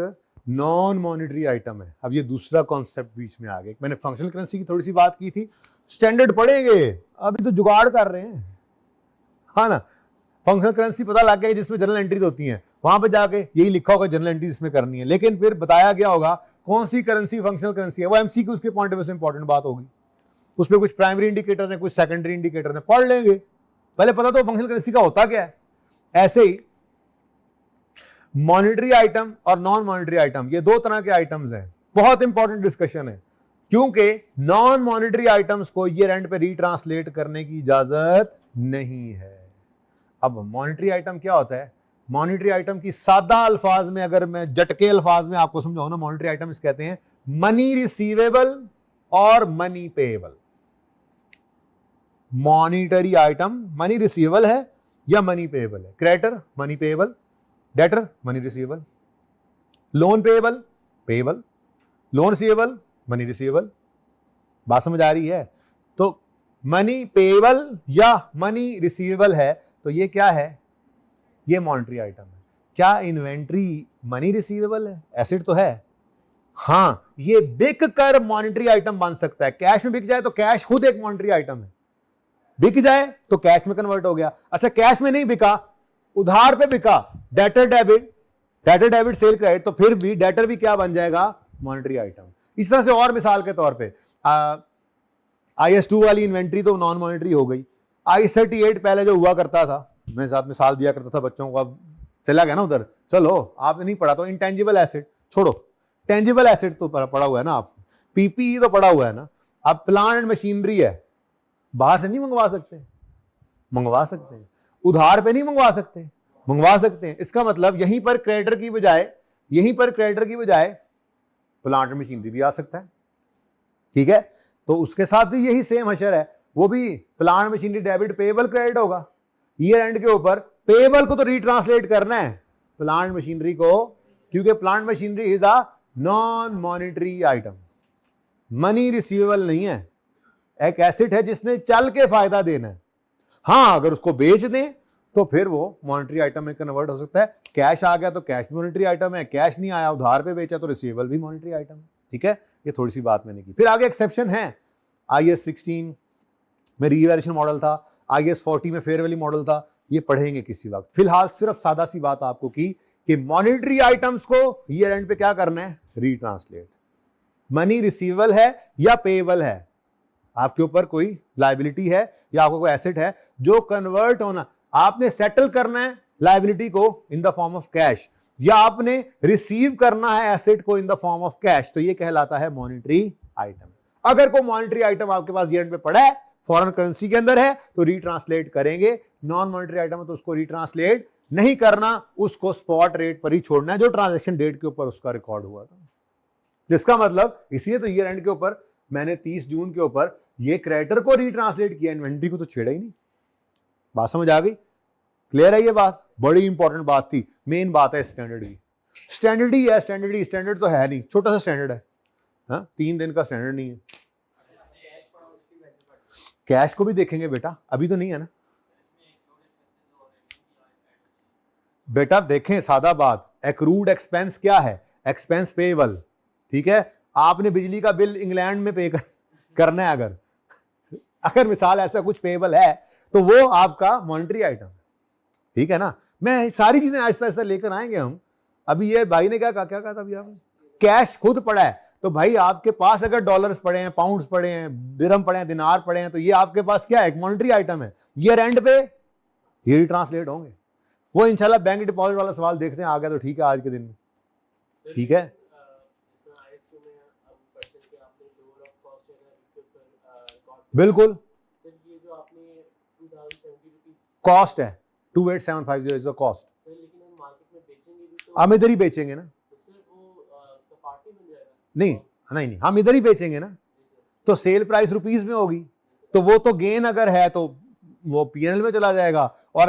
नॉन मॉनिटरी आइटम है। अब ये दूसरा कॉन्सेप्ट बीच में आ गया। मैंने फंक्शनल करेंसी की थोड़ी सी बात की थी, स्टैंडर्ड पढ़ेंगे, अभी तो जुगाड़ कर रहे हैं, हाँ ना। फंक्शनल करेंसी पता लग गया जिसमें जनरल एंट्रीज होती हैं, वहां पे जाके यही लिखा होगा जनरल एंट्रीज इसमें करनी है, लेकिन फिर बताया गया होगा कौन सी करेंसी फंक्शनल करेंसी है। वो एमसीक्यू उसके पॉइंट ऑफ व्यू से इंपॉर्टेंट बात होगी, उसमें कुछ प्राइमरी इंडिकेटर्स हैं, कुछ सेकेंडरी इंडिकेटर्स हैं, पढ़ लेंगे। पहले पता तो फंक्शनल करेंसी का होता क्या है। ऐसे ही मॉनिटरी आइटम और नॉन मॉनिटरी आइटम, ये दो तरह के आइटम्स हैं, बहुत इंपॉर्टेंट डिस्कशन है, क्योंकि नॉन मॉनिटरी आइटम्स को ईयर एंड पे रीट्रांसलेट करने की इजाजत नहीं है। अब मॉनिटरी आइटम क्या होता है? मॉनिटरी आइटम की सादा अल्फाज में अगर मैं जटके अल्फाज में आपको समझाऊं ना, मॉनिटरी आइटम कहते हैं मनी रिसीवेबल और money payable. Monetary item money receivable है, या मनी पेएबल है? Creditor money payable, debtor money receivable, loan payable payable, loan receivable money receivable. बात समझ आ रही है? तो मनी पेएबल या मनी रिसीवेबल है तो ये क्या है? ये मॉनेटरी आइटम है। क्या इन्वेंट्री मनी रिसीवेबल है? एसेट तो है। हाँ, ये बिक कर मॉनेटरी आइटम बन सकता है। कैश में बिक जाए तो कैश खुद एक मॉनेटरी आइटम है, बिक जाए तो कैश में कन्वर्ट हो गया। अच्छा, कैश में नहीं बिका, उधार पे बिका, डेटर डेबिट सेल क्रेडिट, तो फिर भी डेटर भी क्या बन जाएगा? Monetary item. इस तरह से और मिसाल के तौर पे IS2 वाली इन्वेंट्री तो नॉन मॉनेटरी हो गई। I38 पहले जो हुआ करता था, मैं साथ मिसाल दिया करता था बच्चों को, अब चला गया ना उधर। चलो, आपने नहीं पढ़ा तो इंटेंजिबल एसेट छोड़ो, टेंजिबल एसेट तो पढ़ा हुआ है ना आप, PPE तो पढ़ा हुआ है ना। अब प्लांट एंड मशीनरी है, बाहर से नहीं मंगवा सकते? मंगवा सकते हैं। उधार पे नहीं मंगवा सकते? मंगवा सकते हैं। इसका मतलब यहीं पर क्रेडिटर की बजाय प्लांट एंड मशीनरी भी आ सकता है। ठीक है, तो उसके साथ भी यही सेम हशर है, वो भी plant machinery debit payable credit होगा। ईयर एंड के ऊपर पेएबल को तो रिट्रांसलेट करना है प्लांट मशीनरी को, क्योंकि plant machinery is a non monetary item, money receivable नहीं है, एक एसेट है जिसने चल के फायदा देना है। हाँ, अगर उसको बेच दें तो फिर वो मॉनेटरी आइटम में कन्वर्ट हो सकता है। कैश आ गया तो कैश मॉनेटरी आइटम है, कैश नहीं आया उधार पे बेचा तो रिसीवेबल भी मॉनेटरी आइटम है। ठीक है, ये थोड़ी सी बात मैंने की। फिर आगे एक्सेप्शन है। IS 16 में रीवैल्यूएशन मॉडल था, IS 40 में फेयर वैल्यू मॉडल था, ये पढ़ेंगे किसी वक्त। फिलहाल सिर्फ सादा सी बात आपको की कि मॉनेटरी आइटम्स को ईयर एंड पे क्या करना है? रीट्रांसलेट। मनी रिसीवेबल है या पेएबल है, आपके ऊपर कोई लायबिलिटी है या आपको कोई एसेट है जो कन्वर्ट होना, आपने सेटल करना है लायबिलिटी को in the form of cash, या आपने रिसीव करना है एसेट को in the form of cash, तो ये कहलाता है मॉनेटरी आइटम। अगर कोई मॉनेटरी आइटम आपके पास ईयर एंड पे पड़ा है, फॉरेन करेंसी के अंदर है, तो रिट्रांसलेट करेंगे। नॉन मॉनेटरी आइटम है तो उसको रिट्रांसलेट नहीं करना, उसको स्पॉट रेट पर ही छोड़ना है जो ट्रांजैक्शन डेट के ऊपर उसका रिकॉर्ड हुआ था। जिसका मतलब इसलिए तो ईयर एंड के ऊपर मैंने 30 जून के ऊपर ये क्रेडिटर को रिट्रांसलेट किया, इन्वेंट्री को तो छेड़ा ही नहीं। बात समझ आ गई? क्लियर है? ये बात बड़ी इंपॉर्टेंट बात थी, मेन बात है स्टैंडर्ड की। स्टैंडर्ड तो है नहीं, छोटा सा स्टैंडर्ड है। हाँ, 3 दिन का स्टैंडर्ड नहीं है। कैश को भी देखेंगे बेटा, अभी तो नहीं है ना बेटा। देखें, सादा बात, एक्रूड एक्सपेंस क्या है? Expense payable. ठीक है, आपने बिजली का बिल इंग्लैंड में पे करना है, अगर मिसाल ऐसा कुछ पेएबल है तो वो आपका मॉनेटरी आइटम। ठीक है ना, मैं सारी चीजें आहिस्ता आहिस्ता लेकर आएंगे हम। अभी ये भाई ने क्या कहा था अभी आपने? कैश खुद पड़ा है, तो भाई आपके पास अगर डॉलर्स पड़े हैं, पाउंड्स पड़े हैं, दिरहम पड़े हैं, दिनार पड़े हैं, तो ये आपके पास क्या है? एक मॉनेटरी आइटम है। ईयर एंड पे ये ट्रांसलेट होंगे। वो इंशाल्लाह बैंक डिपॉजिट वाला सवाल देखते हैं, आ गया तो ठीक है आज के दिन में। ठीक है, बिल्कुल कॉस्ट है 28750 इज द कॉस्ट। हम इधर ही बेचेंगे ना? नहीं, हम इधर ही बेचेंगे ना, तो सेल प्राइस रुपीस में होगी, तो वो तो गेन अगर है तो वो पीएनएल में चला जाएगा। और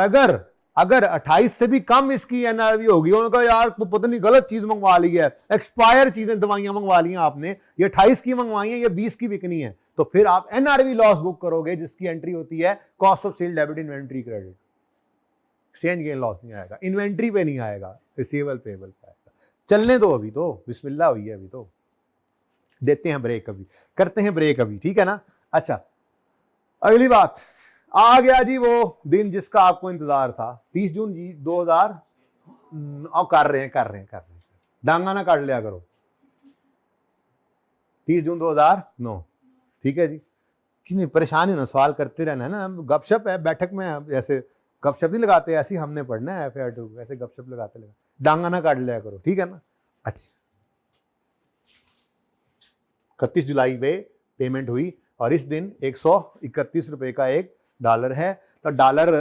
अगर 28 से भी कम इसकी एनआरवी होगी, उनका यार पता नहीं गलत चीज मंगवा ली है, एक्सपायर चीजें दवाइयां मंगवा ली हैं आपने, ये 28 की मंगवाई है, ये 20 की बिकनी है, तो फिर आप एनआरवी लॉस बुक करोगे जिसकी एंट्री होती है cost of sale debit inventory credit. Exchange gain loss नहीं आएगा, इन्वेंट्री पे नहीं आएगा, रिसीवेबल पेएबल पे आएगा। चलने दो अभी तो, बिस्मिल्लाह हुई है अभी तो, देते हैं ब्रेक अभी, करते हैं ब्रेक अभी। ठीक है ना? अच्छा, अगली बात आ गया जी, वो दिन जिसका आपको इंतजार था, 30 जून जी 2000 और कर रहे हैं डांगा ना काट लिया करो, 30 जून 2009। ठीक है जी, कि नहीं परेशानी ना, सवाल करते रहना है ना, गपशप है बैठक में, ऐसे गपशप नहीं लगाते, ऐसे हमने पढ़ना है FAR2, ऐसे गपशप लगाते डांगा ना काट लिया करो। ठीक है ना? अच्छा, 31 जुलाई पे पेमेंट हुई और इस दिन 131 रुपए का एक डॉलर है, तो डॉलर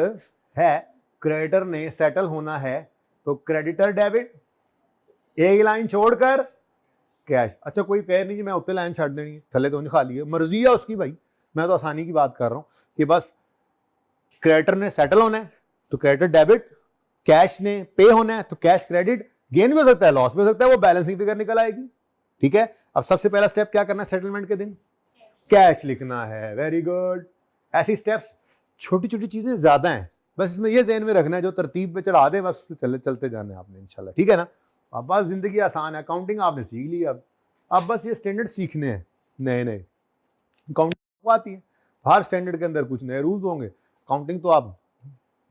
है, क्रेडिटर ने सेटल होना है, तो क्रेडिटर डेबिट एक लाइन छोड़कर कैश। अच्छा, कोई कह नहीं कि मैं उत्ते लाइन छाड़ देनी है, थले तो नहीं खाली है, मर्जी है उसकी भाई, मैं तो आसानी की बात कर रहा हूं कि बस क्रेडिटर ने सेटल होना है, तो क्रेडिटर डेबिट, कैश ने पे होना है तो कैश क्रेडिट, गेन भी हो सकता है लॉस भी हो सकता है, वो बैलेंसिंग फिगर निकल आएगी। ठीक है, अब सबसे पहला स्टेप क्या करना है सेटलमेंट के दिन, कैश लिखना है। Very good. ऐसी स्टेप्स छोटी छोटी चीजें ज्यादा हैं, बस इसमें ये ज़हन में रखना है जो तरतीब पे चढ़ा दे बस चलते जाना है आपने इंशाल्लाह। ठीक है ना, अब बस जिंदगी आसान है, अकाउंटिंग आपने सीख ली, अब बस ये स्टैंडर्ड सीखने हैं नए नए। अकाउंटिंग आती है, हर स्टैंडर्ड के अंदर कुछ नए रूल्स होंगे। अकाउंटिंग तो आप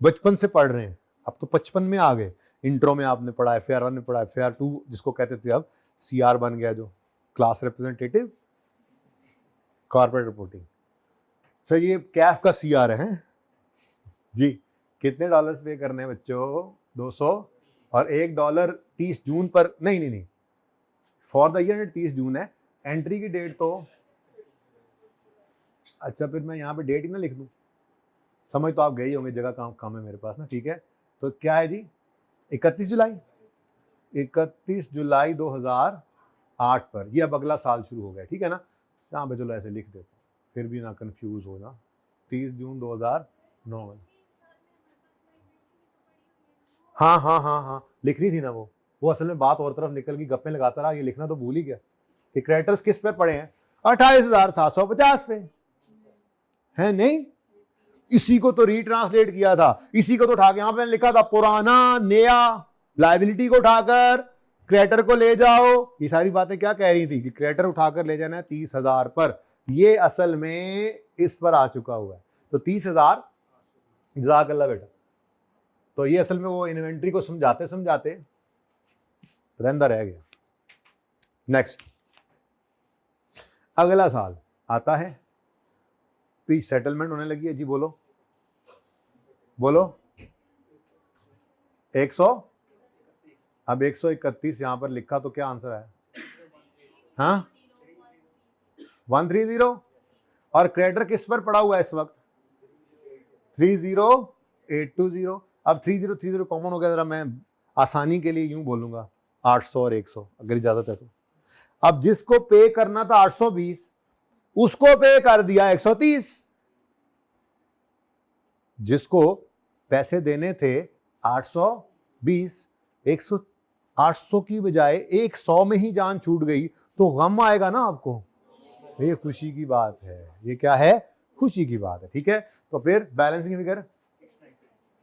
बचपन से पढ़ रहे हैं, अब तो 55 में आ गए। इंट्रो में आपने पढ़ा, FAR 1 में पढ़ा, FAR 2 जिसको कहते थे अब CR बन गया, जो class representative corporate reporting. Sir ये कैफ का CR है जी। कितने डॉलर्स पे करने हैं बच्चों? 200 और $1 30 जून पर, नहीं फॉर द ईयर 30 जून है। एंट्री की डेट तो अच्छा, फिर मैं यहाँ पे डेट ही ना लिख दूँ, समझ तो आप गए ही होंगे, जगह काम है मेरे पास ना। ठीक है, तो क्या है जी, 31 जुलाई 2008 पर, ये अब अगला साल शुरू हो गया। ठीक है ना, यहाँ पे चलो ऐसे लिख देते फिर भी ना कंफ्यूज हो ना। 30 जून 2009 में, हाँ लिखनी थी ना वो असल में बात और तरफ निकल गई, गप्पे लगाता रहा, ये लिखना तो भूल ही गया कि क्रेडिटर्स किस पे पड़े हैं, 28,750 पे है। नहीं, इसी को तो रीट्रांसलेट किया था, इसी को तो उठा के यहां पे लिखा था, पुराना नया लाइबिलिटी को उठाकर क्रेडिटर को ले जाओ। ये सारी बातें क्या कह रही थी कि क्रेडिटर उठाकर ले जाना है 30,000 पर, ये असल में इस पर आ चुका हुआ है। तो 30,000 जज़ाकल्लाह बेटा। तो ये असल में वो इन्वेंट्री को समझाते समझाते रंदा रह गया। नेक्स्ट, अगला साल आता है, तो सेटलमेंट होने लगी है जी। बोलो 100, अब 131 यहां पर लिखा तो क्या आंसर है? हाँ 130। और क्रेडिटर किस पर पड़ा हुआ है इस वक्त? 30820। अब 3030 कॉमन हो गया, जरा मैं आसानी के लिए यूं बोलूंगा 800 और 100 अगर इजाजत है तो। अब जिसको पे करना था 820, उसको पे कर दिया 130। जिसको पैसे देने थे 820, 800 की बजाय 100 में ही जान छूट गई, तो गम आएगा ना आपको। ये खुशी की बात है, ये क्या है? खुशी की बात है। ठीक है, तो फिर बैलेंसिंग फिगर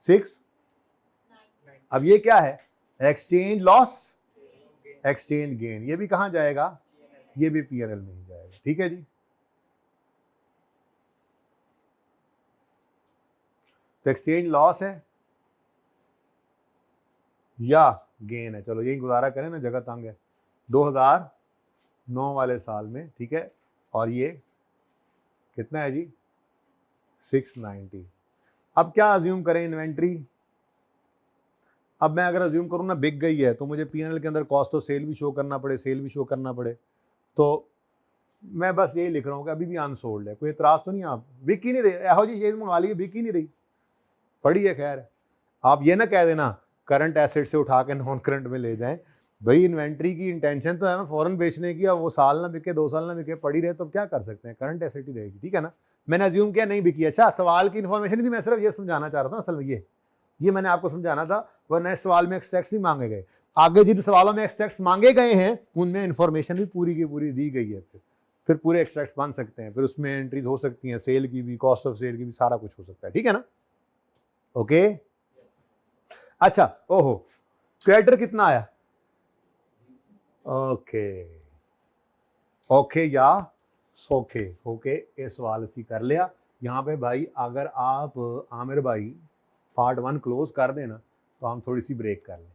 6। अब ये क्या है? Exchange loss, exchange gain. ये भी कहां जाएगा? ये भी P&L में ही जाएगा। ठीक है जी, तो एक्सचेंज लॉस है या गेन है, चलो यही गुजारा करें ना, जगह तंग है। 2009 वाले साल में, ठीक है, और ये कितना है जी? 690। अब क्या अज्यूम करें इन्वेंट्री? अब मैं अगर अज्यूम करूं ना बिक गई है, तो मुझे P&L के अंदर कॉस्ट ऑफ सेल भी शो करना पड़े, सेल भी शो करना पड़े, तो मैं बस यही लिख रहा हूँ कि अभी भी अनसोल्ड है। कोई एतराज तो नहीं? आप बिक ही नहीं रही, एहो जी चीज मंगा ली, बिक ही नहीं रही, पड़ी है। खैर, आप ये ना कह देना करंट एसेट से उठा के नॉन करंट में ले जाएं। भाई इन्वेंट्री की इंटेंशन तो है फौरन बेचने की, अब वो साल ना बिके, 2 साल ना बिके, पड़ी रहे, तो क्या कर सकते हैं, करंट एसेट ही रहेगी। ठीक है ना, मैंने अज्यूम किया नहीं बिकी। अच्छा, सवाल की इन्फॉर्मेशन नहीं थी, मैं सिर्फ ये समझाना चाह रहा था असल में, ये मैंने आपको समझाना था, वरना इस सवाल में एक्सट्रैक्ट्स नहीं मांगे गए। आगे जिन सवालों में एक्सट्रैक्ट्स मांगे गए हैं उनमें इंफॉर्मेशन भी पूरी की पूरी दी गई है। फिर पूरे एक्सट्रैक्ट्स बन सकते हैं, फिर उसमें एंट्रीज हो सकती हैं, सेल की भी, कॉस्ट ऑफ सेल की भी, सारा कुछ हो सकता है। ठीक है ना, ओके। अच्छा, ओहो, क्रेडिटर कितना आया? ओके या सोखे, ओके, ये सवाल इसी कर लिया। यहाँ पे भाई अगर आप आमिर भाई पार्ट 1 क्लोज कर देना, तो हम थोड़ी सी ब्रेक कर लें।